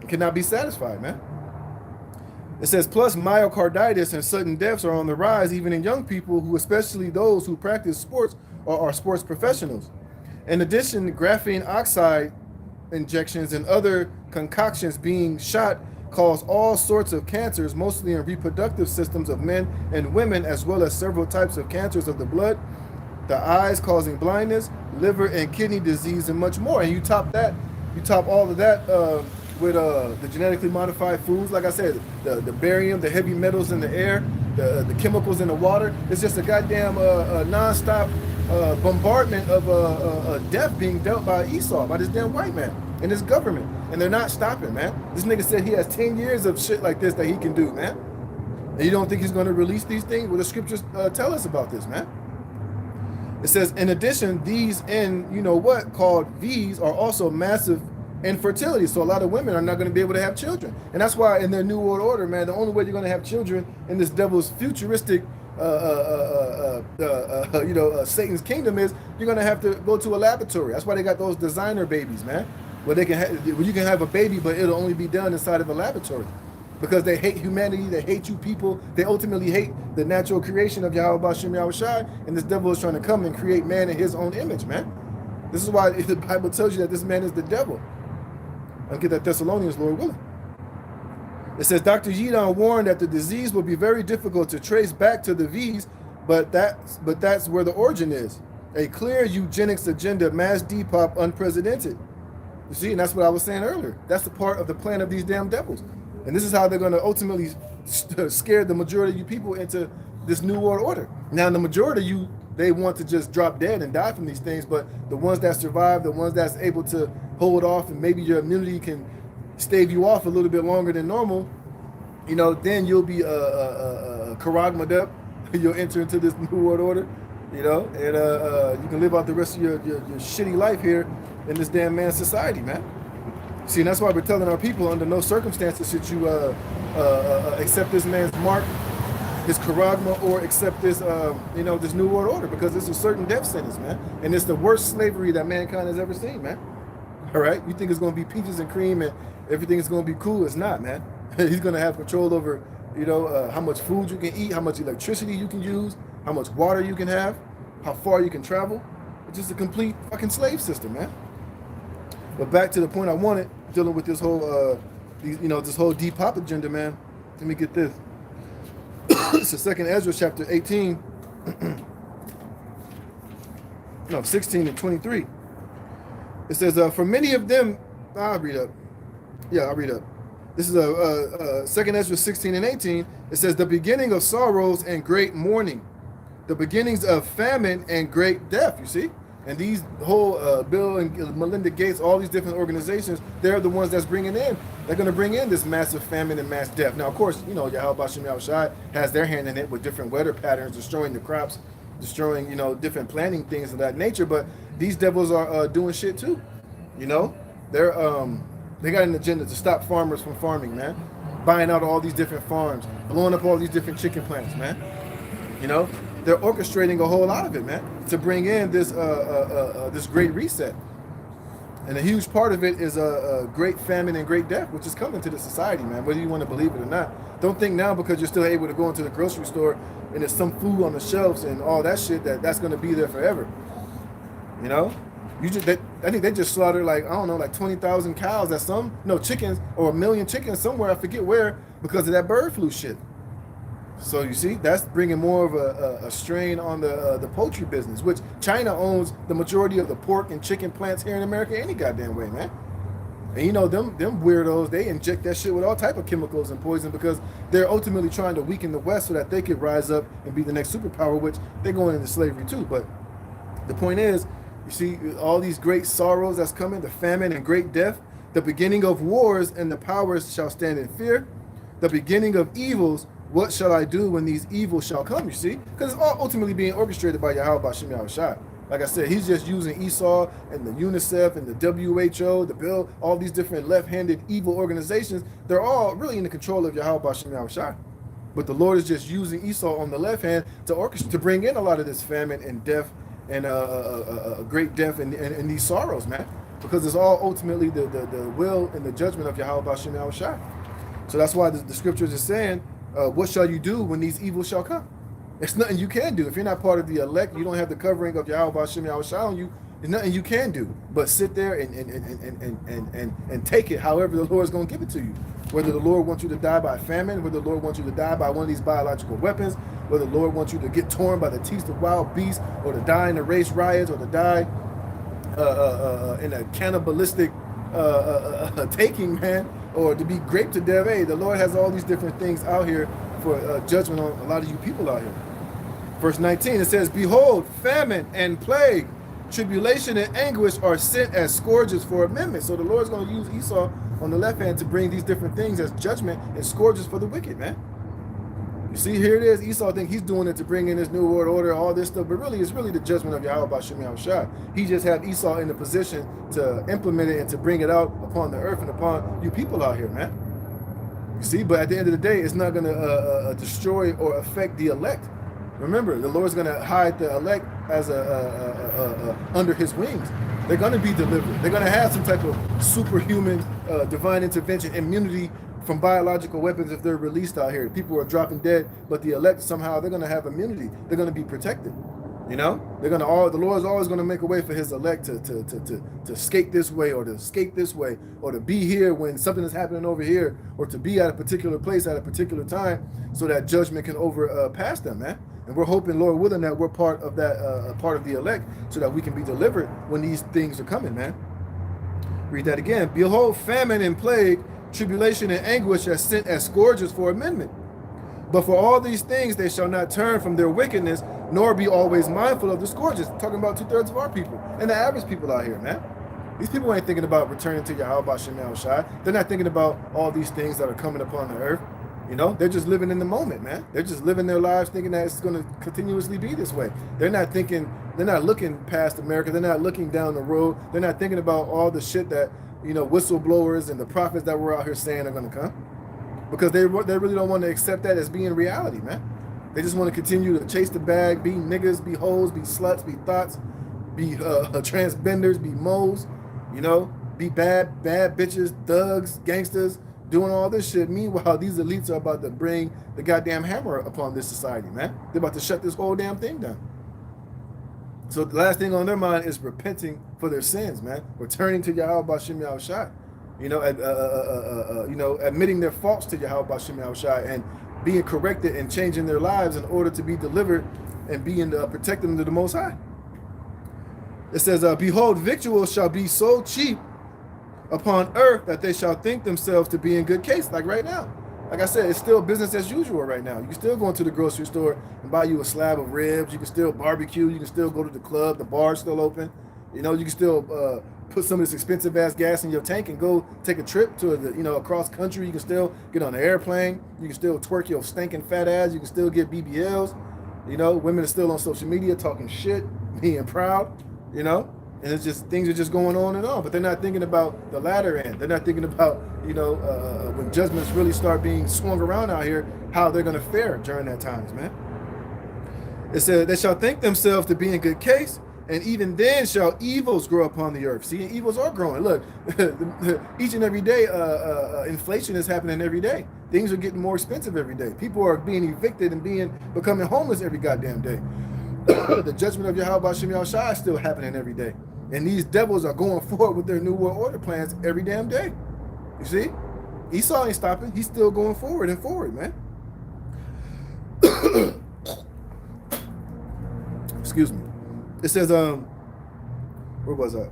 and cannot be satisfied, man. It says, plus myocarditis and sudden deaths are on the rise, even in young people, who, especially those who practice sports or are sports professionals. In addition, graphene oxide injections and other concoctions being shot cause all sorts of cancers, mostly in reproductive systems of men and women, as well as several types of cancers of the blood, the eyes causing blindness, liver and kidney disease, and much more. And you top all of that with the genetically modified foods, like I said, the barium, the heavy metals in the air, the chemicals in the water. It's just a goddamn non-stop bombardment of death being dealt by Esau, by this damn white man and his government. And they're not stopping, man. This nigga said he has 10 years of shit like this that he can do, man. And you don't think he's going to release these things? Well, the scriptures tell us about this, man. It says, in addition, these called V's are also massive infertility. So a lot of women are not going to be able to have children. And that's why in their New World Order, man, the only way you're going to have children in this devil's futuristic, Satan's kingdom is you're going to have to go to a laboratory. That's why they got those designer babies, man. Where you can have a baby, but it'll only be done inside of a laboratory. Because they hate humanity, they hate you people, they ultimately hate the natural creation of Yahweh Bashem Yahushai, and this devil is trying to come and create man in his own image, man. This is why the Bible tells you that this man is the devil. I'll get that Thessalonians, Lord willing. It says, Dr. Yidon warned that the disease will be very difficult to trace back to the V's, but that's where the origin is. A clear eugenics agenda, mass depop, unprecedented. You see, and that's what I was saying earlier. That's the part of the plan of these damn devils. And this is how they're going to ultimately scare the majority of you people into this new world order. Now, the majority of you, they want to just drop dead and die from these things, but the ones that survive, the ones that's able to hold off, and maybe your immunity can stave you off a little bit longer than normal, then you'll be karagmad up. You'll enter into this new world order, and you can live out the rest of your shitty life here in this damn man society, man. See, and that's why we're telling our people under no circumstances should you accept this man's mark, his charagma, or accept this, this new world order, because it's a certain death sentence, man. And it's the worst slavery that mankind has ever seen, man. All right? You think it's going to be peaches and cream and everything is going to be cool? It's not, man. He's going to have control over, how much food you can eat, how much electricity you can use, how much water you can have, how far you can travel. just a complete fucking slave system, man. But back to the point I wanted, dealing with this whole, this whole Depop agenda, man. Let me get this. It's the second Ezra chapter 18, no, 16 and 23. It says, for many of them, I'll read up. Yeah, I'll read up. This is second Ezra 16 and 18. It says, the beginning of sorrows and great mourning, the beginnings of famine and great death, you see? And these whole Bill and Melinda Gates, all these different organizations, they're the ones that's bringing in. They're going to bring in this massive famine and mass death. Now, of course, Yahweh Bashem Yahushai has their hand in it with different weather patterns, destroying the crops, destroying, different planting things of that nature. But these devils are doing shit too. They're they got an agenda to stop farmers from farming, man. Buying out all these different farms, blowing up all these different chicken plants, man. They're orchestrating a whole lot of it, man, to bring in this this great reset. And a huge part of it is a great famine and great death, which is coming to the society, man, whether you want to believe it or not. Don't think now because you're still able to go into the grocery store and there's some food on the shelves and all that shit that's going to be there forever. I think they just slaughtered like 20,000 cows chickens, or 1 million chickens somewhere, I forget where, because of that bird flu shit. So you see, that's bringing more of a strain on the poultry business, which China owns the majority of the pork and chicken plants here in America any goddamn way, man. And them weirdos, they inject that shit with all type of chemicals and poison because they're ultimately trying to weaken the West so that they could rise up and be the next superpower, which they're going into slavery too. But the point is, you see all these great sorrows that's coming, the famine and great death, the beginning of wars, and the powers shall stand in fear, the beginning of evils. What shall I do when these evils shall come? You see, because it's all ultimately being orchestrated by Yahweh Bashem Yahushai. Like I said, he's just using Esau and the UNICEF and the WHO, the Bill, all these different left-handed evil organizations. They're all really in the control of Yahweh Bashem Yahushai. But the Lord is just using Esau on the left hand to orchestrate, to bring in a lot of this famine and death and a great death and these sorrows, man. Because it's all ultimately the will and the judgment of Yahweh Bashem Yahushai. So that's why the scriptures is saying, what shall you do when these evils shall come? There's nothing you can do. If you're not part of the elect, you don't have the covering of Yahweh Bashem Yahushai on you, there's nothing you can do but sit there and take it however the Lord is going to give it to you. Whether the Lord wants you to die by famine, whether the Lord wants you to die by one of these biological weapons, whether the Lord wants you to get torn by the teeth of wild beasts, or to die in the race riots, or to die in a cannibalistic taking, man, or to be raped to death. Hey, the Lord has all these different things out here for judgment on a lot of you people out here. Verse 19, it says, behold, famine and plague, tribulation and anguish are sent as scourges for amendment. So the Lord's going to use Esau on the left hand to bring these different things as judgment and scourges for the wicked, man. You see, here it is. Esau think he's doing it to bring in this new world order, all this stuff, but really, it's really the judgment of Yahweh Bashem Yahushai. He just had Esau in the position to implement it and to bring it out upon the earth and upon you people out here, man. You see, but at the end of the day, it's not going to destroy or affect the elect. Remember, the Lord's going to hide the elect as under his wings. They're going to be delivered. They're going to have some type of superhuman divine intervention, immunity from biological weapons if they're released out here. People are dropping dead, but the elect somehow, they're going to have immunity. They're going to be protected. They're going to the Lord's always going to make a way for his elect to escape this way, or to escape this way, or to be here when something is happening over here, or to be at a particular place at a particular time, so that judgment can overpass them, man. And we're hoping, Lord willing, that we're part of that, part of the elect, so that we can be delivered when these things are coming, man. Read that again. Behold, famine and plague, tribulation and anguish are sent as scourges for amendment. But for all these things they shall not turn from their wickedness, nor be always mindful of the scourges. Talking about 2/3 of our people and the average people out here, man. These people ain't thinking about returning to Yahweh Bashem Yahushai. They're not thinking about all these things that are coming upon the earth. They're just living in the moment, man. They're just living their lives thinking that it's going to continuously be this way. They're not thinking, they're not looking past America. They're not looking down the road. They're not thinking about all the shit that, whistleblowers and the prophets that we're out here saying are going to come. Because they really don't want to accept that as being reality, man. They just want to continue to chase the bag, be niggas, be hoes, be sluts, be thoughts, be transgenders, be moles, be bad bitches, thugs, gangsters, doing all this shit. Meanwhile, these elites are about to bring the goddamn hammer upon this society, man. They're about to shut this whole damn thing down. So the last thing on their mind is repenting for their sins, man. Returning to Yahweh B'Shem Yahushai. Admitting their faults to Yahweh B'Shem Yahushai and being corrected and changing their lives in order to be delivered and being protected under the Most High. It says, behold, victuals shall be so cheap upon earth that they shall think themselves to be in good case. Like right now. Like I said, it's still business as usual right now. You can still go into the grocery store and buy you a slab of ribs. You can still barbecue. You can still go to the club. The bar's still open. You can still put some of this expensive ass gas in your tank and go take a trip to across country. You can still get on an airplane. You can still twerk your stinking fat ass. You can still get BBLs. Women are still on social media talking shit, being proud. And it's just things are just going on and on, but they're not thinking about the latter end. They're not thinking about when judgments really start being swung around out here, how they're going to fare during that times, man. It says they shall think themselves to be in good case, and even then shall evils grow upon the earth. See, evils are growing. Look, each and every day, inflation is happening every day. Things are getting more expensive every day. People are being evicted and becoming homeless every goddamn day. The judgment of Yahweh B'Shem Yahushai is still happening every day. And these devils are going forward with their New World Order plans every damn day. You see? Esau ain't stopping. He's still going forward and forward, man. Excuse me. It says, where was I?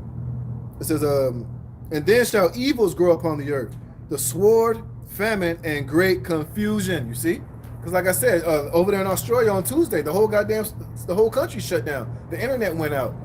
It says, and then shall evils grow upon the earth, the sword, famine, and great confusion. You see? Because like I said, over there in Australia on Tuesday, the whole country shut down. The internet went out.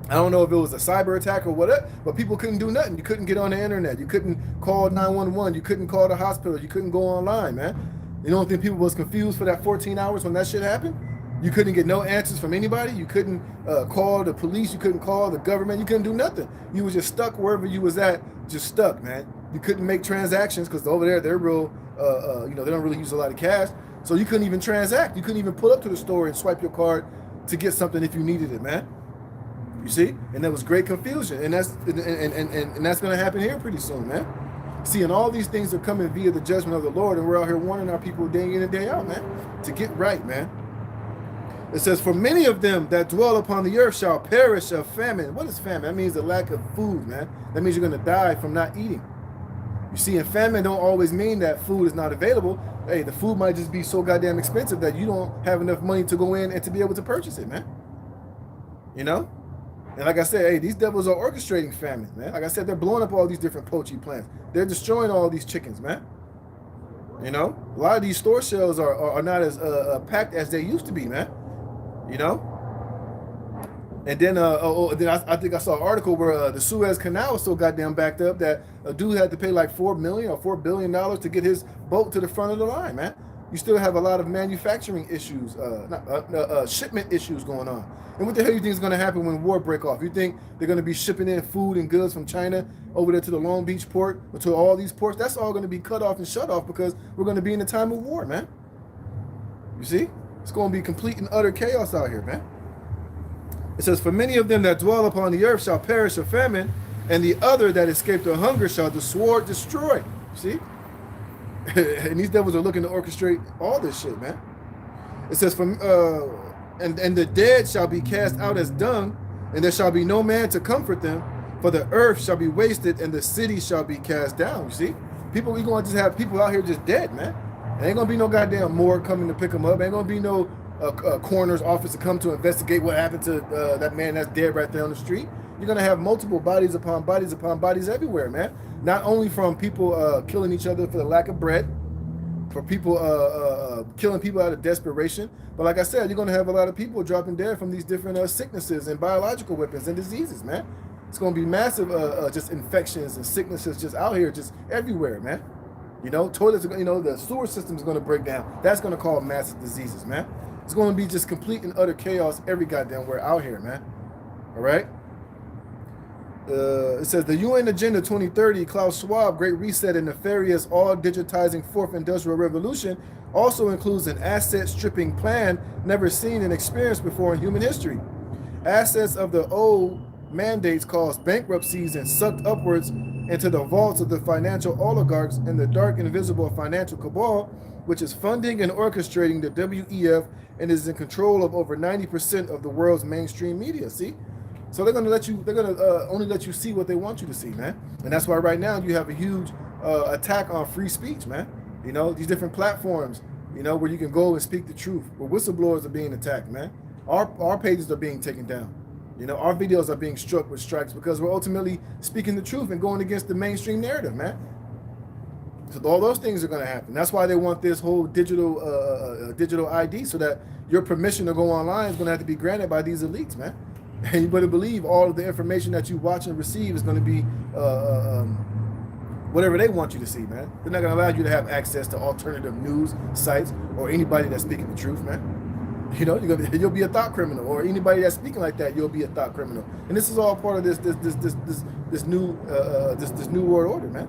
I don't know if it was a cyber attack or whatever, but people couldn't do nothing. You couldn't get on the internet. You couldn't call 911. You couldn't call the hospital. You couldn't go online, man. You don't think people was confused for that 14 hours when that shit happened? You couldn't get no answers from anybody. You couldn't call the police. You couldn't call the government. You couldn't do nothing. You was just stuck wherever you was at, just stuck, man. You couldn't make transactions because over there, they're real, they don't really use a lot of cash. So you couldn't even transact. You couldn't even pull up to the store and swipe your card to get something if you needed it, man. You see? And there was great confusion. And that's going to happen here pretty soon, man. See, and all these things are coming via the judgment of the Lord, and we're out here warning our people day in and day out, man, to get right, man. It says, for many of them that dwell upon the earth shall perish of famine. What is famine? That means the lack of food, man. That means you're going to die from not eating. You see, and famine don't always mean that food is not available. Hey, the food might just be so goddamn expensive that you don't have enough money to go in and to be able to purchase it, man. And like I said, hey, these devils are orchestrating famine, man. Like I said, they're blowing up all these different poultry plants. They're destroying all these chickens, man. A lot of these store shelves are not as packed as they used to be, man. And then, I think I saw an article where the Suez Canal was so goddamn backed up that a dude had to pay like $4 million or $4 billion to get his boat to the front of the line, man. You still have a lot of manufacturing issues, shipment issues going on. And what the hell do you think is going to happen when war break off? You think they're going to be shipping in food and goods from China over there to the Long Beach port or to all these ports? That's all going to be cut off and shut off because we're going to be in a time of war, man. You see? It's going to be complete and utter chaos out here, man. It says, for many of them that dwell upon the earth shall perish of famine, and the other that escape the hunger shall the sword destroy. See? And these devils are looking to orchestrate all this shit, man. It says, and the dead shall be cast out as dung, and there shall be no man to comfort them, for the earth shall be wasted, and the city shall be cast down. You see? We going to just have people out here just dead, man. There ain't going to be no goddamn morgue coming to pick them up. Ain't going to be no coroner's office to come to investigate what happened to that man that's dead right there on the street. You're going to have multiple bodies upon bodies upon bodies everywhere, man. Not only from people killing each other for the lack of bread, for people killing people out of desperation, but like I said, you're going to have a lot of people dropping dead from these different sicknesses and biological weapons and diseases, man. It's going to be massive just infections and sicknesses just out here, just everywhere, man. Toilets, the sewer system is going to break down. That's going to cause massive diseases, man. It's going to be just complete and utter chaos every goddamn where out here, man. All right? It says, the UN Agenda 2030, Klaus Schwab, Great Reset, and nefarious all-digitizing Fourth Industrial Revolution also includes an asset-stripping plan never seen and experienced before in human history. Assets of the old mandates caused bankruptcies and sucked upwards into the vaults of the financial oligarchs and the dark invisible financial cabal which is funding and orchestrating the WEF and is in control of over 90% of the world's mainstream media. See? So they're gonna let you. They're gonna only let you see what they want you to see, man. And that's why right now you have a huge attack on free speech, man. You know, these different platforms, you know, where you can go and speak the truth. Where whistleblowers are being attacked, man. Our pages are being taken down. You know, our videos are being struck with strikes because we're ultimately speaking the truth and going against the mainstream narrative, man. So all those things are going to happen. That's why they want this whole digital ID, so that your permission to go online is going to have to be granted by these elites, man. And you better believe all of the information that you watch and receive is going to be whatever they want you to see, man. They're not going to allow you to have access to alternative news sites or anybody that's speaking the truth, man. You know, you'll be a thought criminal, or anybody that's speaking like that, you'll be a thought criminal. And this is all part of this new world order, man.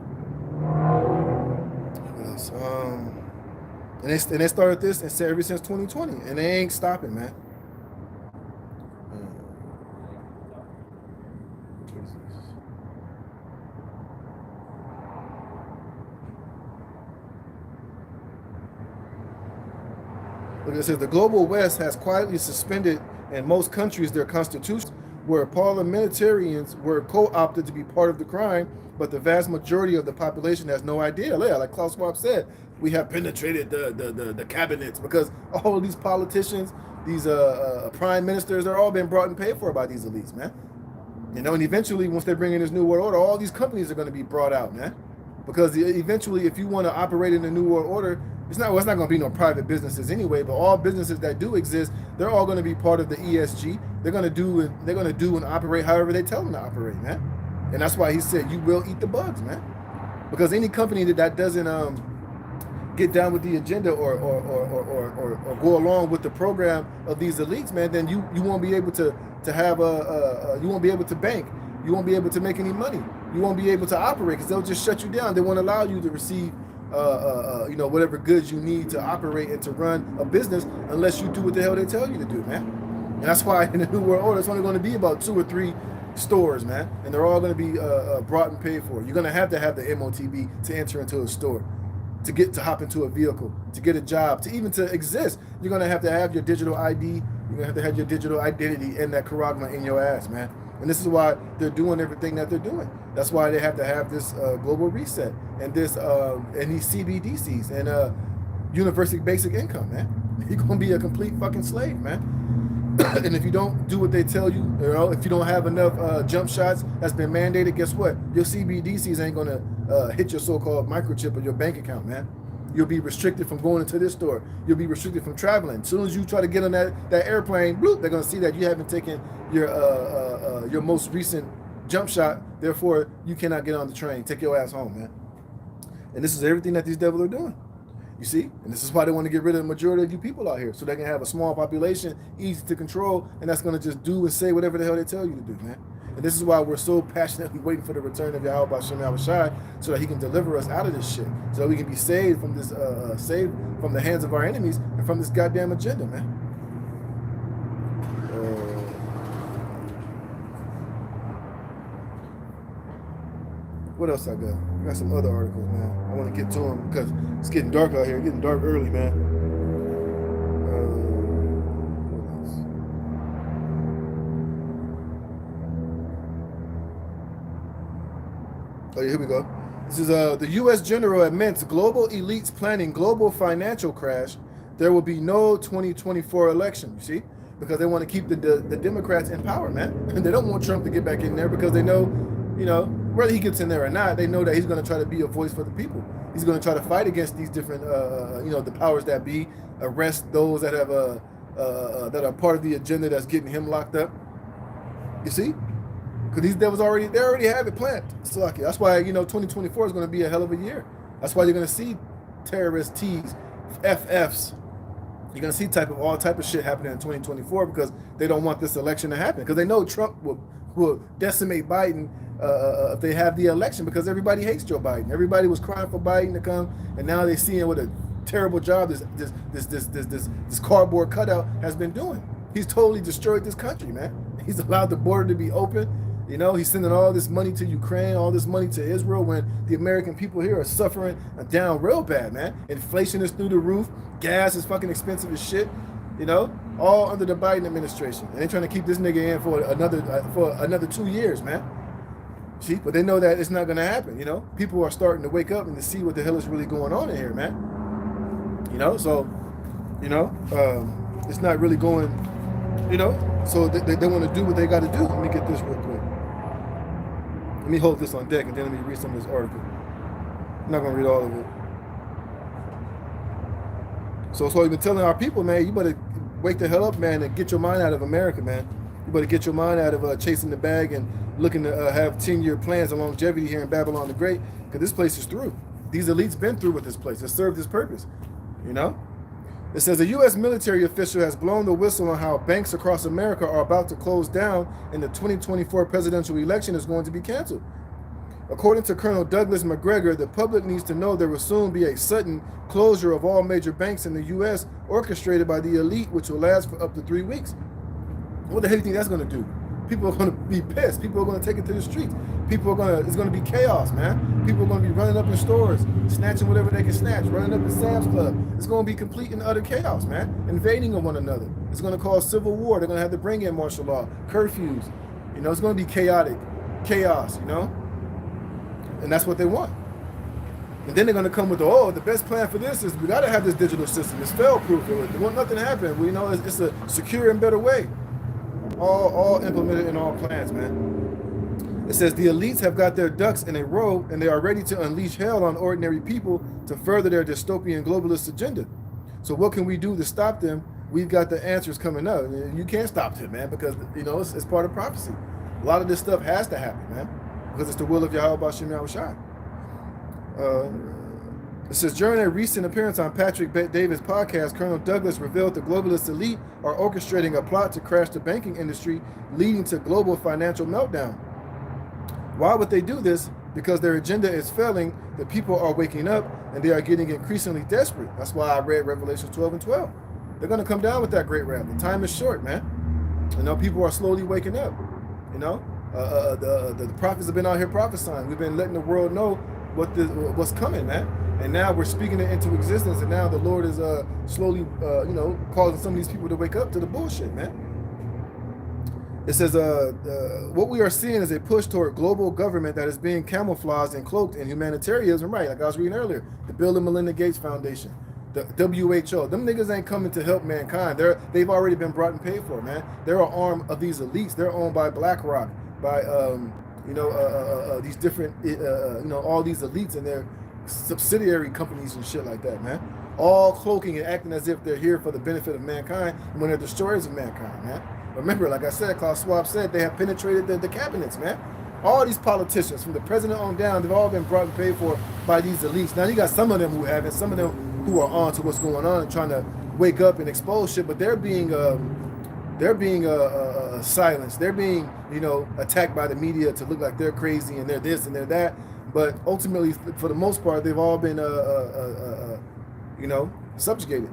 Yes, and they started this and said ever since 2020, and they ain't stopping, man. Look, it says the global West has quietly suspended in most countries their constitutions, where parliamentarians were co-opted to be part of the crime, but the vast majority of the population has no idea. Yeah, like Klaus Schwab said, we have penetrated the cabinets because all of these politicians, these prime ministers, they're all been brought and paid for by these elites, man. You know, and eventually, once they bring in this new world order, all these companies are going to be brought out, man. Because eventually, if you want to operate in the new world order, it's not going to be no private businesses anyway. But all businesses that do exist, they're all going to be part of the ESG. They're going to do and operate however they tell them to operate, man. And that's why he said you will eat the bugs, man. Because any company that doesn't get down with the agenda or go along with the program of these elites, man, then you won't be able to have you won't be able to bank. You won't be able to make any money. You won't be able to operate because they'll just shut you down. They won't allow you to receive, you know, whatever goods you need to operate and to run a business unless you do what the hell they tell you to do, man. And that's why in the New World Order, it's only going to be about 2 or 3 stores, man, and they're all going to be brought and paid for. You're going to have the MOTB to enter into a store, to hop into a vehicle, to get a job, to even to exist. You're going to have your digital ID. You're going to have your digital identity and that charagma in your ass, man. And this is why they're doing everything that they're doing. That's why they have to have this global reset and this and these CBDCs and universal basic income, man. You're gonna be a complete fucking slave, man. And if you don't do what they tell you, you know, if you don't have enough jump shots that's been mandated, guess what? Your CBDCs ain't gonna hit your so-called microchip or your bank account, man. You'll be restricted from going into this store. You'll be restricted from traveling. As soon as you try to get on that airplane, bloop, they're gonna see that you haven't taken your most recent jump shot. Therefore, you cannot get on the train. Take your ass home, man. And this is everything that these devils are doing. You see? And this is why they want to get rid of the majority of you people out here, so they can have a small population, easy to control, and that's gonna just do and say whatever the hell they tell you to do, man. And this is why we're so passionately waiting for the return of Yahweh Hashem Yahushai, so that he can deliver us out of this shit, so that we can be saved from this, saved from the hands of our enemies and from this goddamn agenda, man. What else I got? I got some other articles, man. I want to get to them because it's getting dark out here. It's getting dark early, man. What else? Oh, yeah, here we go. This is the U.S. general admits global elites planning global financial crash. There will be no 2024 election, you see? Because they want to keep the Democrats in power, man. And they don't want Trump to get back in there because they know, you know, whether he gets in there or not, they know that he's going to try to be a voice for the people. He's going to try to fight against these different, you know, the powers that be, arrest those that have that are part of the agenda that's getting him locked up. You see? Because these devils already have it planned. So that's why, you know, 2024 is going to be a hell of a year. That's why you're going to see terrorist T's, FFs. You're going to see all type of shit happening in 2024 because they don't want this election to happen. Because they know Trump will decimate Biden if they have the election, because everybody hates Joe Biden. Everybody was crying for Biden to come, and now they're seeing what a terrible job this cardboard cutout has been doing. He's totally destroyed this country, man. He's allowed the border to be open. You know, he's sending all this money to Ukraine, all this money to Israel, when the American people here are suffering down real bad, man. Inflation is through the roof. Gas is fucking expensive as shit. You know, all under the Biden administration, and they're trying to keep this nigga in for another 2 years, man. See, but they know that it's not gonna happen. You know, people are starting to wake up and to see what the hell is really going on in here, man. You know, so, you know, it's not really going. You know, so they want to do what they got to do. Let me get this real quick. Let me hold this on deck, and then let me read some of this article. I'm not gonna read all of it. So we've been telling our people, man, you better wake the hell up, man, and get your mind out of America, man. You better get your mind out of chasing the bag and looking to have 10-year plans of longevity here in Babylon the Great, because this place is through. These elites been through with this place. It served its purpose, you know? It says a U.S. military official has blown the whistle on how banks across America are about to close down, and the 2024 presidential election is going to be canceled. According to Colonel Douglas McGregor, the public needs to know there will soon be a sudden closure of all major banks in the U.S. orchestrated by the elite, which will last for up to 3 weeks. What the hell do you think that's going to do? People are going to be pissed. People are going to take it to the streets. It's going to be chaos, man. People are going to be running up in stores, snatching whatever they can snatch, running up in Sam's Club. It's going to be complete and utter chaos, man. Invading of one another. It's going to cause civil war. They're going to have to bring in martial law, curfews. You know, it's going to be chaotic, chaos, you know? And that's what they want. And then they're going to come with, the best plan for this is we got to have this digital system. It's fail-proof. It won't nothing happen. We know it's a secure and better way. All implemented in all plans, man. It says the elites have got their ducks in a row, and they are ready to unleash hell on ordinary people to further their dystopian globalist agenda. So what can we do to stop them? We've got the answers coming up. You can't stop them, man, because, you know, it's part of prophecy. A lot of this stuff has to happen, man, because it's the will of Yahweh B'Shem Yahushua. It says, during a recent appearance on Patrick Davis' podcast, Colonel Douglas revealed the globalist elite are orchestrating a plot to crash the banking industry, leading to global financial meltdown. Why would they do this? Because their agenda is failing, the people are waking up, and they are getting increasingly desperate. That's why I read Revelation 12 and 12. They're going to come down with that great wrath. The time is short, man. You know, people are slowly waking up. You know, the prophets have been out here prophesying. We've been letting the world know what's coming, man. And now we're speaking it into existence, and now the Lord is slowly, you know, causing some of these people to wake up to the bullshit, man. It says, what we are seeing is a push toward global government that is being camouflaged and cloaked in humanitarianism, right? Like I was reading earlier, the Bill and Melinda Gates Foundation, the WHO. Them niggas ain't coming to help mankind. They've already been brought and paid for, man. They're an arm of these elites. They're owned by BlackRock, by, you know, these different, you know, all these elites and their subsidiary companies and shit like that, man. All cloaking and acting as if they're here for the benefit of mankind when they're destroyers of mankind, man. Remember, like I said, Klaus Schwab said they have penetrated the cabinets, man. All these politicians, from the president on down, they've all been brought and paid for by these elites. Now, you got some of them who haven't, some of them who are on to what's going on and trying to wake up and expose shit, but they're being silenced. They're being, you know, attacked by the media to look like they're crazy and they're this and they're that. But ultimately, for the most part, they've all been, you know, subjugated.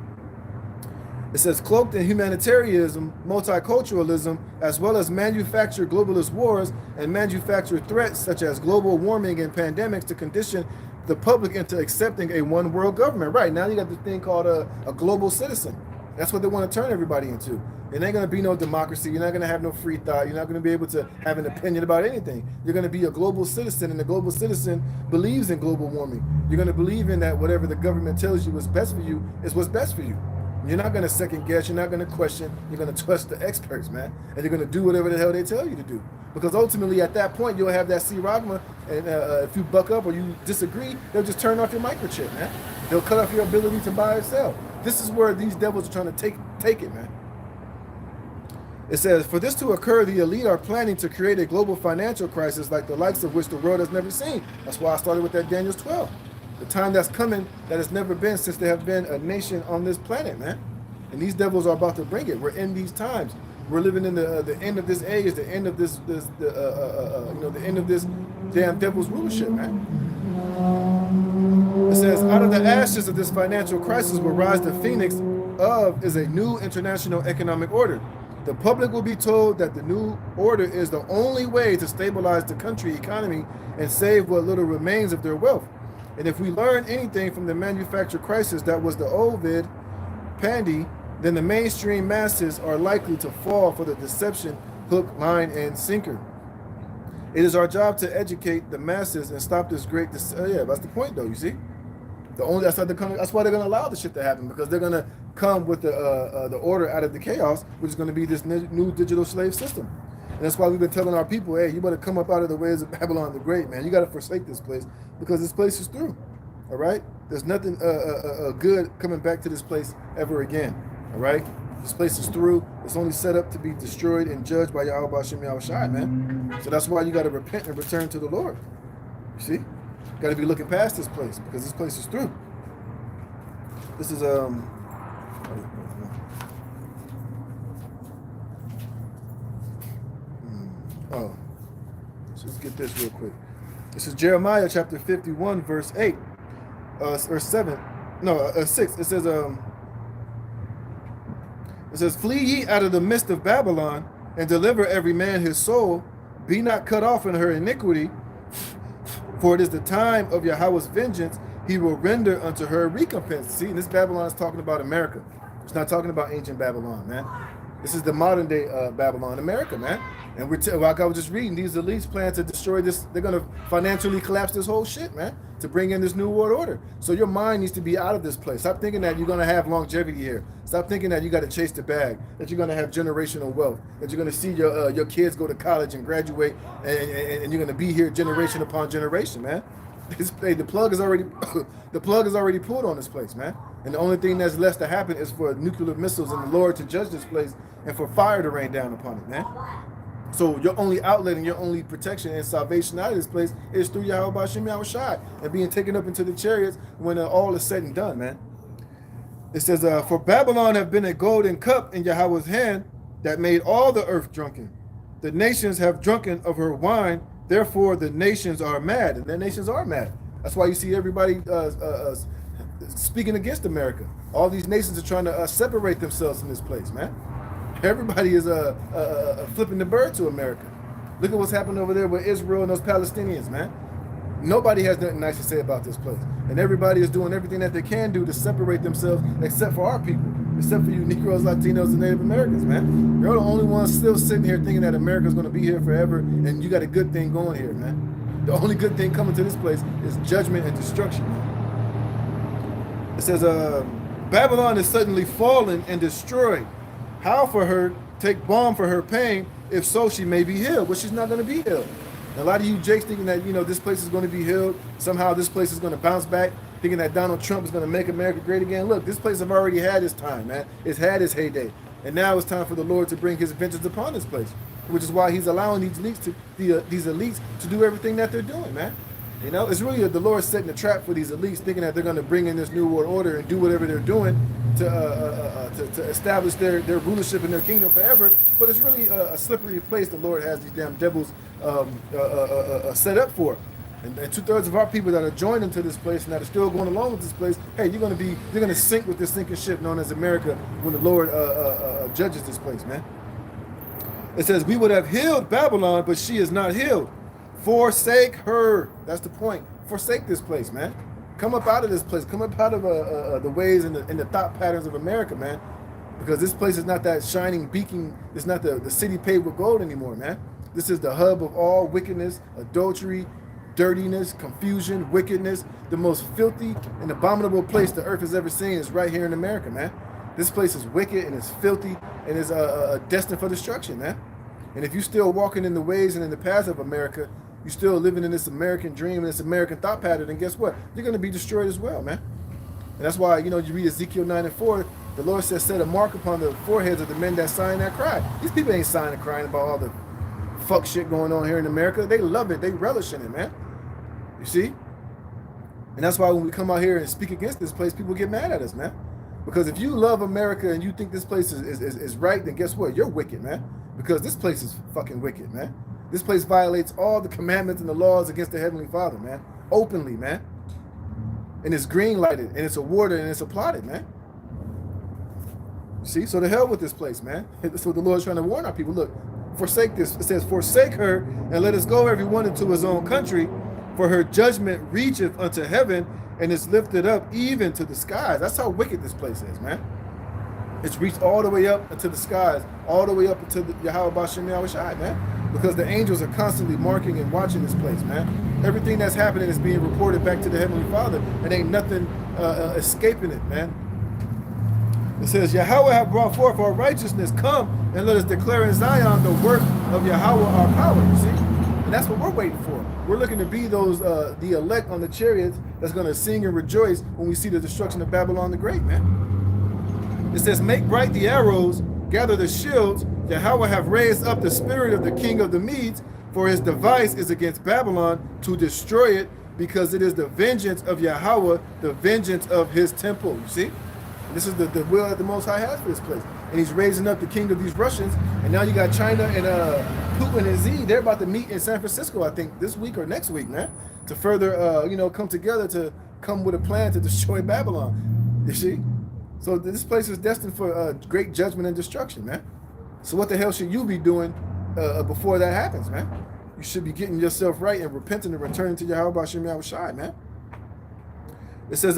It says, cloaked in humanitarianism, multiculturalism, as well as manufactured globalist wars and manufactured threats such as global warming and pandemics to condition the public into accepting a one world government. Right, now you got this thing called a global citizen. That's what they want to turn everybody into. It ain't going to be no democracy. You're not going to have no free thought. You're not going to be able to have an opinion about anything. You're going to be a global citizen, and the global citizen believes in global warming. You're going to believe in that whatever the government tells you is best for you is what's best for you. You're not going to second guess. You're not going to question. You're going to trust the experts, man. And you're going to do whatever the hell they tell you to do. Because ultimately, at that point, you'll have that C-Ragma, and if you buck up or you disagree, they'll just turn off your microchip, man. They'll cut off your ability to buy or sell. This is where these devils are trying to take it, man. It says, for this to occur, the elite are planning to create a global financial crisis like the likes of which the world has never seen. That's why I started with that Daniel 12. The time that's coming that has never been since there have been a nation on this planet, man. And these devils are about to bring it. We're in these times. We're living in the end of this age, the end of this you know, the end of this damn devil's rulership, man. It says, out of the ashes of this financial crisis will rise the phoenix of is a new international economic order. The public will be told that the new order is the only way to stabilize the country economy and save what little remains of their wealth. And if we learn anything from the manufactured crisis that was the Ovid Pandy, then the mainstream masses are likely to fall for the deception hook, line, and sinker. It is our job to educate the masses and stop this great. Yeah, that's the point, though. You see, that's why they're going to allow this shit to happen, because they're going to come with the order out of the chaos, which is going to be this new digital slave system. And that's why we've been telling our people, hey, you better come up out of the ways of Babylon the Great, man. You got to forsake this place, because this place is through. All right, there's nothing good coming back to this place ever again. All right, this place is through. It's only set up to be destroyed and judged by Yahweh Hashem Yahushai, man. So that's why you got to repent and return to the Lord. You see, got to be looking past this place, because this place is through. This is oh, let's get this real quick. This is Jeremiah chapter 51, verse 8 or 7. No, 6. It says, flee ye out of the midst of Babylon, and deliver every man his soul. Be not cut off in her iniquity, for it is the time of Yahweh's vengeance. He will render unto her recompense. See, and this Babylon is talking about America. It's not talking about ancient Babylon, man. This is the modern day Babylon, America, man. And like I was just reading, these elites plan to destroy this. They're going to financially collapse this whole shit, man, to bring in this new world order. So your mind needs to be out of this place. Stop thinking that you're going to have longevity here. Stop thinking that you got to chase the bag, that you're going to have generational wealth, that you're going to see your kids go to college and graduate, and you're going to be here generation upon generation, man. The plug is already pulled on this place, man. And the only thing that's left to happen is for nuclear missiles and the Lord to judge this place, and for fire to rain down upon it, man. So your only outlet and your only protection and salvation out of this place is through Yahweh Hashem Yahushai and being taken up into the chariots when all is said and done, man. It says, for Babylon have been a golden cup in Yahweh's hand that made all the earth drunken. The nations have drunken of her wine, therefore the nations are mad. And the nations are mad. That's why you see everybody speaking against America. All these nations are trying to separate themselves from this place, man. Everybody is flipping the bird to America. Look at what's happened over there with Israel and those Palestinians, man. Nobody has nothing nice to say about this place. And everybody is doing everything that they can do to separate themselves, except for our people, except for you Negroes, Latinos, and Native Americans, man. You're the only ones still sitting here thinking that America's going to be here forever, and you got a good thing going here, man. The only good thing coming to this place is judgment and destruction, man. It says, Babylon is suddenly fallen and destroyed. How for her take balm for her pain, if so she may be healed? But she's not going to be healed. And a lot of you jakes thinking that, this place is going to be healed. Somehow this place is going to bounce back, thinking that Donald Trump is going to make America great again. Look, this place have already had its time, man. It's had its heyday. And now it's time for the Lord to bring his vengeance upon this place, which is why he's allowing these elites to do everything that they're doing, man. It's really the Lord setting a trap for these elites, thinking that they're going to bring in this new world order and do whatever they're doing to establish their rulership in their kingdom forever. But it's really a slippery place the Lord has these damn devils set up for. And 2/3 of our people that are joined into this place and that are still going along with this place, hey, you're going to sink with this sinking ship known as America when the Lord judges this place, man. It says, we would have healed Babylon, but she is not healed. Forsake her. That's the point. Forsake this place, man. Come up out of this place. Come up out of the ways and the thought patterns of America, man. Because this place is not that shining beacon. It's not the city paved with gold anymore, man. This is the hub of all wickedness, adultery, dirtiness, confusion, wickedness. The most filthy and abominable place the earth has ever seen is right here in America, man. This place is wicked and it's filthy and is destined for destruction, man. And if you're still walking in the ways and in the paths of America, you're still living in this American dream and this American thought pattern, and guess what? You're going to be destroyed as well, man. And that's why, you read Ezekiel 9:4, the Lord says, set a mark upon the foreheads of the men that sigh and that cry. These people ain't sighing and crying about all the fuck shit going on here in America. They love it. They relish in it, man. You see? And that's why when we come out here and speak against this place, people get mad at us, man. Because if you love America and you think this place is right, then guess what? You're wicked, man. Because this place is fucking wicked, man. This place violates all the commandments and the laws against the Heavenly Father, man. Openly, man. And it's green lighted, and it's awarded, and it's applauded, man. See, so the hell with this place, man. That's what the Lord's trying to warn our people. Look, forsake this. It says, forsake her and let us go every one into his own country, for her judgment reacheth unto heaven and is lifted up even to the skies. That's how wicked this place is, man. It's reached all the way up into the skies, all the way up into the Yahweh B'Shem Yahweh Shai, man. Because the angels are constantly marking and watching this place, man. Everything that's happening is being reported back to the Heavenly Father, and ain't nothing escaping it, man. It says, Yahweh have brought forth our righteousness. Come and let us declare in Zion the work of Yahweh our power, you see? And that's what we're waiting for. We're looking to be those, the elect on the chariots that's going to sing and rejoice when we see the destruction of Babylon the Great, man. It says, make bright the arrows, gather the shields. Yahweh have raised up the spirit of the king of the Medes, for his device is against Babylon to destroy it, because it is the vengeance of Yahweh, the vengeance of his temple. You see? And this is the will that the Most High has for this place. And he's raising up the king of these Russians. And now you got China and Putin and Xi. They're about to meet in San Francisco, I think, this week or next week, man, to further, come together to come with a plan to destroy Babylon. You see? So this place is destined for great judgment and destruction, man. So what the hell should you be doing before that happens, man? You should be getting yourself right and repenting and returning to Yahweh B'Shem Yahweh Shai, man. It says,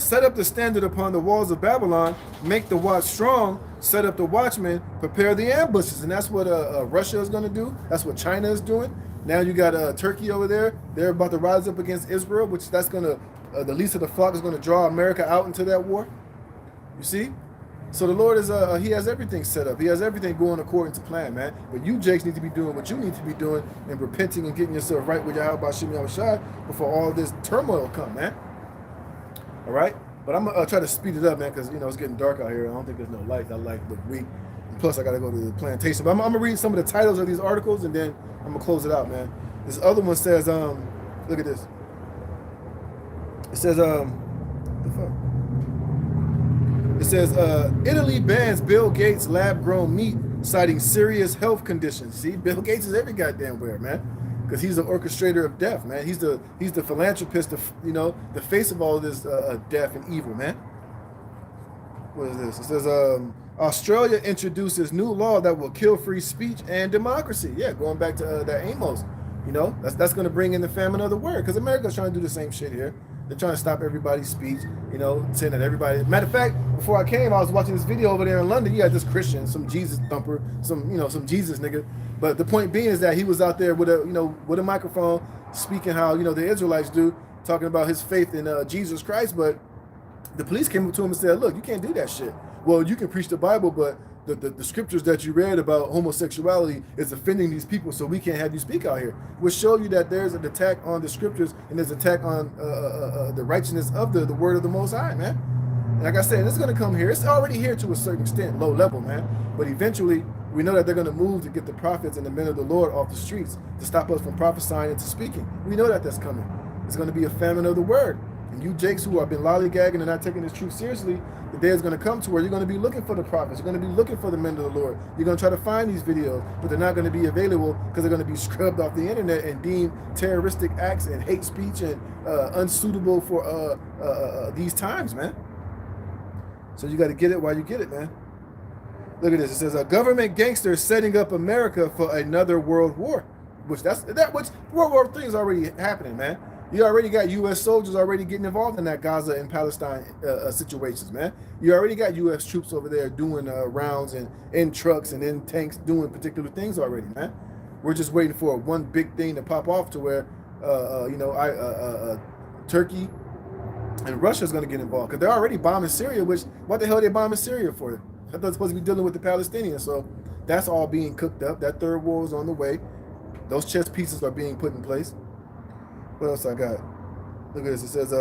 set up the standard upon the walls of Babylon, make the watch strong, set up the watchmen, prepare the ambushes. And that's what Russia is going to do. That's what China is doing. Now you got Turkey over there. They're about to rise up against Israel, which that's going to, the least of the flock is going to draw America out into that war. You see? So the Lord is, he has everything set up. He has everything going according to plan, man. But you, Jakes, need to be doing what you need to be doing and repenting and getting yourself right with Yahweh B'Shem Yahweh Shai before all this turmoil come, man. All right? But I'm going to try to speed it up, man, because, it's getting dark out here. I don't think there's no light. I like the week. And plus, I got to go to the plantation. But I'm going to read some of the titles of these articles, and then I'm going to close it out, man. This other one says, look at this. It says, what the fuck? It says, Italy bans Bill Gates lab-grown meat, citing serious health conditions. See, Bill Gates is every goddamn where, man, because he's the orchestrator of death, man. He's the philanthropist, the face of all of this death and evil, man. What is this? It says, Australia introduces new law that will kill free speech and democracy. Yeah, going back to that Amos. That's going to bring in the famine of the word, because America's trying to do the same shit here. They're trying to stop everybody's speech, saying that everybody. Matter of fact, before I came, I was watching this video over there in London. You got this Christian, some Jesus thumper, some Jesus nigga. But the point being is that he was out there with a microphone, speaking how the Israelites do, talking about his faith in Jesus Christ. But the police came up to him and said, "Look, you can't do that shit. Well, you can preach the Bible, but the scriptures that you read about homosexuality is offending these people, so we can't have you speak out here." Which show you that there's an attack on the scriptures and there's an attack on the righteousness of the word of the Most High, man. And like I said, it's going to come here. It's already here to a certain extent, low level, man. But eventually, we know that they're going to move to get the prophets and the men of the Lord off the streets to stop us from prophesying and to speaking. We know that that's coming. It's going to be a famine of the word. And you Jakes who have been lollygagging and not taking this truth seriously, the day is going to come to where you're going to be looking for the prophets. You're going to be looking for the men of the Lord. You're going to try to find these videos, but they're not going to be available because they're going to be scrubbed off the internet and deemed terroristic acts and hate speech and unsuitable for these times, man. So you got to get it while you get it, man. Look at this. It says a government gangster setting up America for another world war, which World War III is already happening, man. You already got U.S. soldiers already getting involved in that Gaza and Palestine situations, man. You already got U.S. troops over there doing rounds and in trucks and in tanks doing particular things already, man. We're just waiting for one big thing to pop off to where, Turkey and Russia's going to get involved because they're already bombing Syria. Which what the hell are they bombing Syria for? I thought they're supposed to be dealing with the Palestinians. So that's all being cooked up. That third war is on the way. Those chess pieces are being put in place. What else I got? Look at this. It says,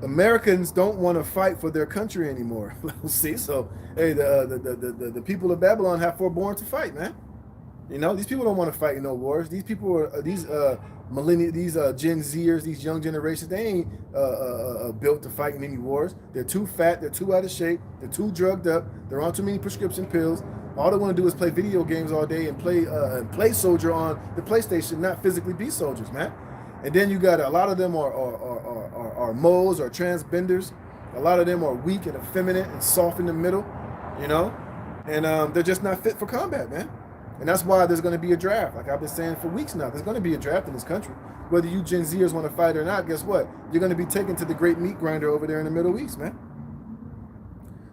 Americans don't want to fight for their country anymore. See, so hey, the people of Babylon have forborne to fight, man. These people don't want to fight in no wars. These people are these Gen Zers, these young generations. They ain't built to fight in any wars. They're too fat. They're too out of shape. They're too drugged up. They're on too many prescription pills. All they want to do is play video games all day and play soldier on the PlayStation, not physically be soldiers, man. And then you got a lot of them are moles or transbenders, A lot of them are weak and effeminate and soft in the middle, you know, and they're just not fit for combat, man. And that's why there's going to be a draft. Like I've been saying for weeks now, there's going to be a draft in this country. Whether you Gen Zers want to fight or not, guess what? You're going to be taken to the great meat grinder over there in the Middle East, man.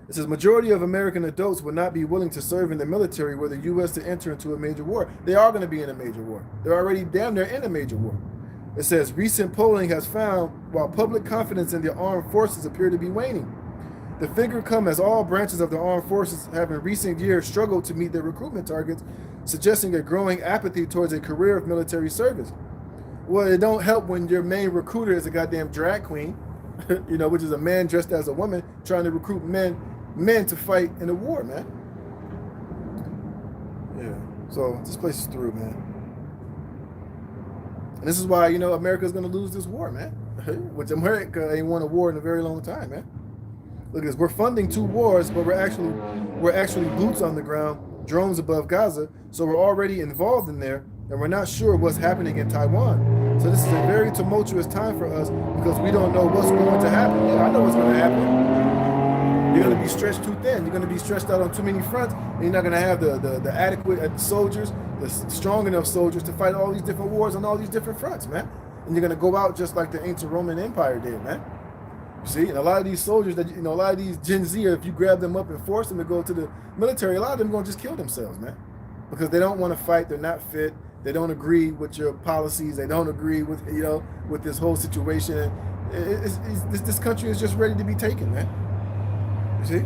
It says majority of American adults would not be willing to serve in the military were the U.S. to enter into a major war. They are going to be in a major war. They're already damn near in a major war. It says recent polling has found while public confidence in the armed forces appear to be waning. The figure comes as all branches of the armed forces have in recent years struggled to meet their recruitment targets, suggesting a growing apathy towards a career of military service. Well, it don't help when your main recruiter is a goddamn drag queen, you know, which is a man dressed as a woman trying to recruit men to fight in a war, man. Yeah, so this place is through, man. And this is why, you know, America's going to lose this war, man. Which America ain't won a war in a very long time, man. Look at this. We're funding 2 wars, but we're actually boots on the ground, drones above Gaza. So we're already involved in there, and we're not sure what's happening in Taiwan. So this is a very tumultuous time for us because we don't know what's going to happen. Yeah, I know what's going to happen. You're going to be stretched too thin. You're going to be stretched out on too many fronts, and you're not going to have the adequate soldiers, the strong enough soldiers to fight all these different wars on all these different fronts, man. And you're going to go out just like the ancient Roman Empire did, man. You see, and a lot of these soldiers that, you know, a lot of these Gen Z, if you grab them up and force them to go to the military, a lot of them are going to just kill themselves, man. Because they don't want to fight. They're not fit. They don't agree with your policies. They don't agree with, you know, with this whole situation. This country is just ready to be taken, man. You see?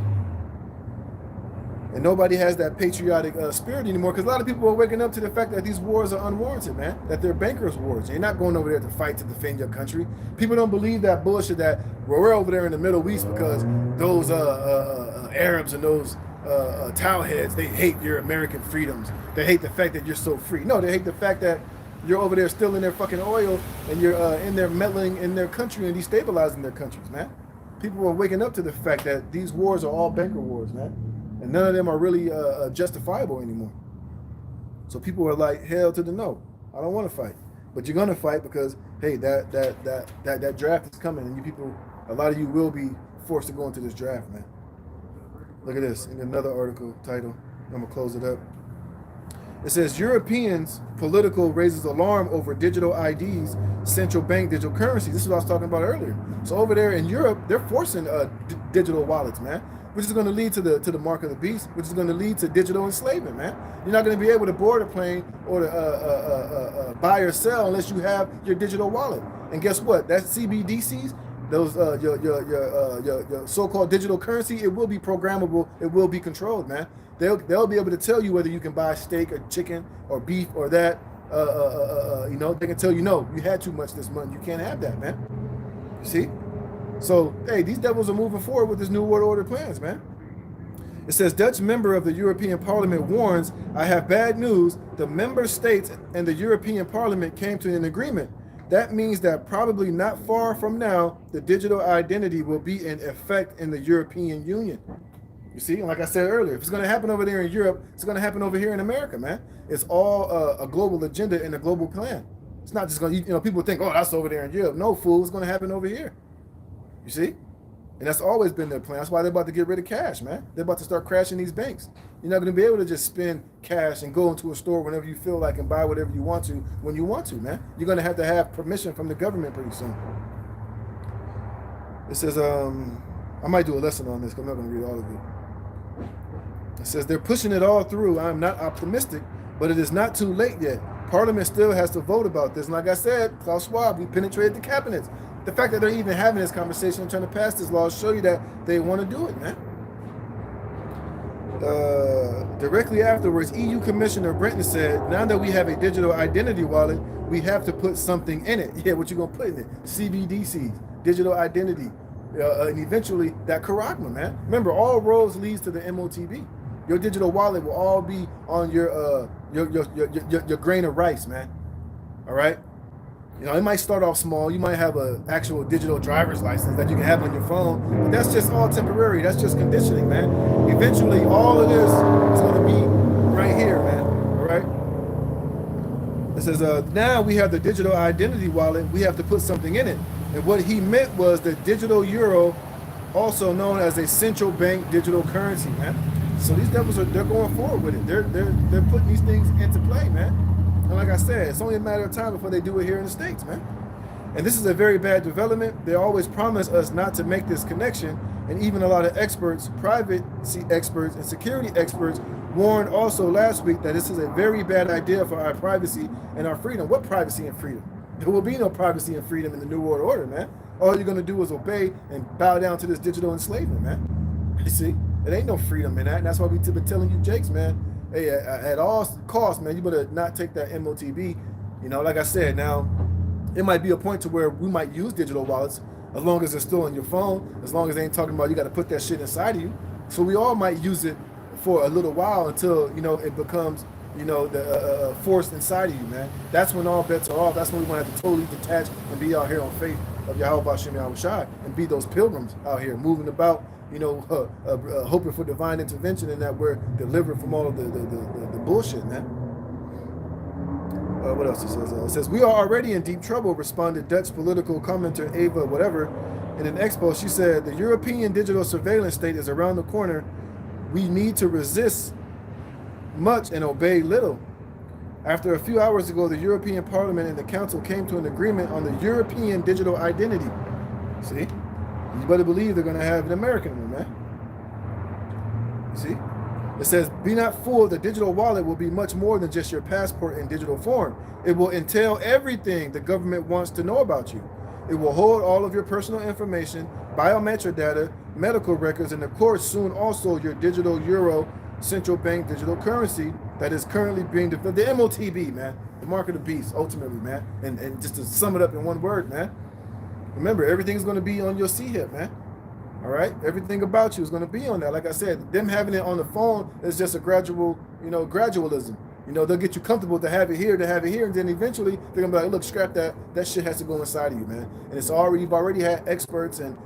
And nobody has that patriotic spirit anymore because a lot of people are waking up to the fact that these wars are unwarranted, man. That they're bankers' wars. You're not going over there to fight to defend your country. People don't believe that bullshit that we're over there in the Middle East because those Arabs and those towelheads, they hate your American freedoms. They hate the fact that you're so free. No, they hate the fact that you're over there stealing their fucking oil and you're in there meddling in their country and destabilizing their countries, man. People are waking up to the fact that these wars are all banker wars, man. And none of them are really justifiable anymore. So people are like, hell to the no. I don't want to fight. But you're gonna fight because, hey, that draft is coming, and you people, a lot of you will be forced to go into this draft, man. Look at this in another article title. I'm gonna close it up. It says Europeans political raises alarm over digital IDs, central bank digital currency. This is what I was talking about earlier. So over there in Europe, they're forcing digital wallets, man, which is going to lead to the mark of the beast, which is going to lead to digital enslavement, man. You're not going to be able to board a plane or to buy or sell unless you have your digital wallet. And guess what? That CBDCs, those your so-called digital currency, it will be programmable. It will be controlled, man. They'll be able to tell you whether you can buy steak or chicken or beef or that. You know, they can tell you, no, you had too much this month. You can't have that, man. You see? So, hey, these devils are moving forward with this new world order plans, man. It says, Dutch member of the European Parliament warns, I have bad news. The member states and the European Parliament came to an agreement. That means that probably not far from now, the digital identity will be in effect in the European Union. You see, like I said earlier, if it's going to happen over there in Europe, it's going to happen over here in America, man. It's all a global agenda and a global plan. It's not just going to, you know, people think, oh, that's over there in Europe. No, fool, it's going to happen over here. You see? And that's always been their plan. That's why they're about to get rid of cash, man. They're about to start crashing these banks. You're not going to be able to just spend cash and go into a store whenever you feel like and buy whatever you want to when you want to, man. You're going to have permission from the government pretty soon. It says, I might do a lesson on this because I'm not going to read all of it. It says, they're pushing it all through. I'm not optimistic, but it is not too late yet. Parliament still has to vote about this. And like I said, Klaus Schwab, we penetrated the cabinets. The fact that they're even having this conversation and trying to pass this law show you that they want to do it, man. Directly afterwards, EU Commissioner Brenton said, now that we have a digital identity wallet, we have to put something in it. Yeah, what you going to put in it? CBDCs, digital identity, and eventually that Karagma, man. Remember, all roads leads to the MOTB. Your digital wallet will all be on your grain of rice, man. All right? You know, it might start off small. You might have an actual digital driver's license that you can have on your phone, but that's just all temporary. That's just conditioning, man. Eventually, all of this is going to be right here, man. All right? It says, now we have the digital identity wallet. We have to put something in it. And what he meant was the digital euro also known as a central bank digital currency, man. So these devils they're going forward with it. They're putting these things into play, man. And like I said, it's only a matter of time before they do it here in the States, man. And this is a very bad development. They always promise us not to make this connection. And even a lot of experts, privacy experts and security experts warned also last week that this is a very bad idea for our privacy and our freedom. What privacy and freedom? There will be no privacy and freedom in the New World Order, man. All you're going to do is obey and bow down to this digital enslavement, man. You see? There ain't no freedom in that. And that's why we've been telling you, Jakes, man, hey, at all costs, man, you better not take that MOTB. You know, like I said, now, it might be a point to where we might use digital wallets as long as it's still on your phone, as long as they ain't talking about you got to put that shit inside of you. So we all might use it for a little while until, you know, it becomes, you know, the forced inside of you, man. That's when all bets are off. That's when we want to have to totally detach and be out here on faith of Yahweh Hashem Yahweh Shai and be those pilgrims out here moving about, you know, hoping for divine intervention and that we're delivered from all of the bullshit, man. What else it says? It says, we are already in deep trouble, responded Dutch political commentator Ava whatever. In an expo, she said, the European digital surveillance state is around the corner. We need to resist much and obey little. After a few hours ago, the European Parliament and the Council came to an agreement on the European digital identity. See? You better believe they're going to have an American one, man. You see? It says, be not fooled, the digital wallet will be much more than just your passport in digital form. It will entail everything the government wants to know about you. It will hold all of your personal information, biometric data, medical records, and of course, soon also your digital euro central bank digital currency that is currently being developed. The MOTB, man, the mark of the beast, ultimately, man. And just to sum it up in one word, man, remember, everything's going to be on your C-hip, man. All right, everything about you is going to be on that. Like I said, them having it on the phone is just a gradual, you know, gradualism. You know, they'll get you comfortable to have it here, and then eventually they're gonna be like, look, scrap that. That shit has to go inside of you, man. And it's already, you've already had experts and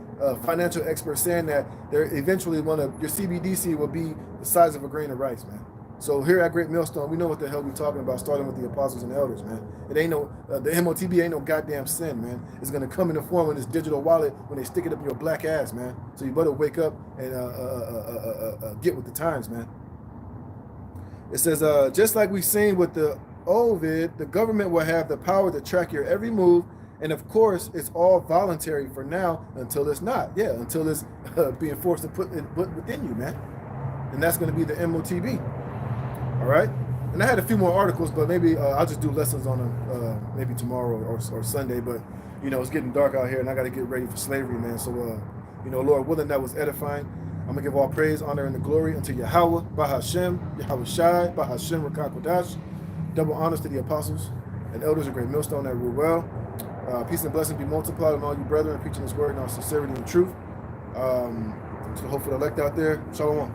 financial experts saying that they're eventually your CBDC will be the size of a grain of rice, man. So here at Great Millstone, we know what the hell we're talking about, starting with the apostles and elders, man. It ain't no, the MOTB ain't no goddamn sin, man. It's going to come in the form of this digital wallet when they stick it up your black ass, man. So you better wake up and get with the times, man. It says, just like we've seen with the Ovid, the government will have the power to track your every move. And of course, it's all voluntary for now until it's not. Yeah, until it's being forced to put within you, man. And that's going to be the MOTB. All right, and I had a few more articles, but maybe I'll just do lessons on them maybe tomorrow or Sunday. But you know, it's getting dark out here, and I got to get ready for slavery, man. So you know, Lord willing, that was edifying. I'm gonna give all praise, honor, and the glory unto Yahweh, Bahashem, Yahweh Shai, Bahashem Rakakodash. Double honors to the apostles and elders of Great Millstone that rule well. Peace and blessings be multiplied on all you brethren, preaching this word in all sincerity and truth. To the hopeful elect out there, Shalom.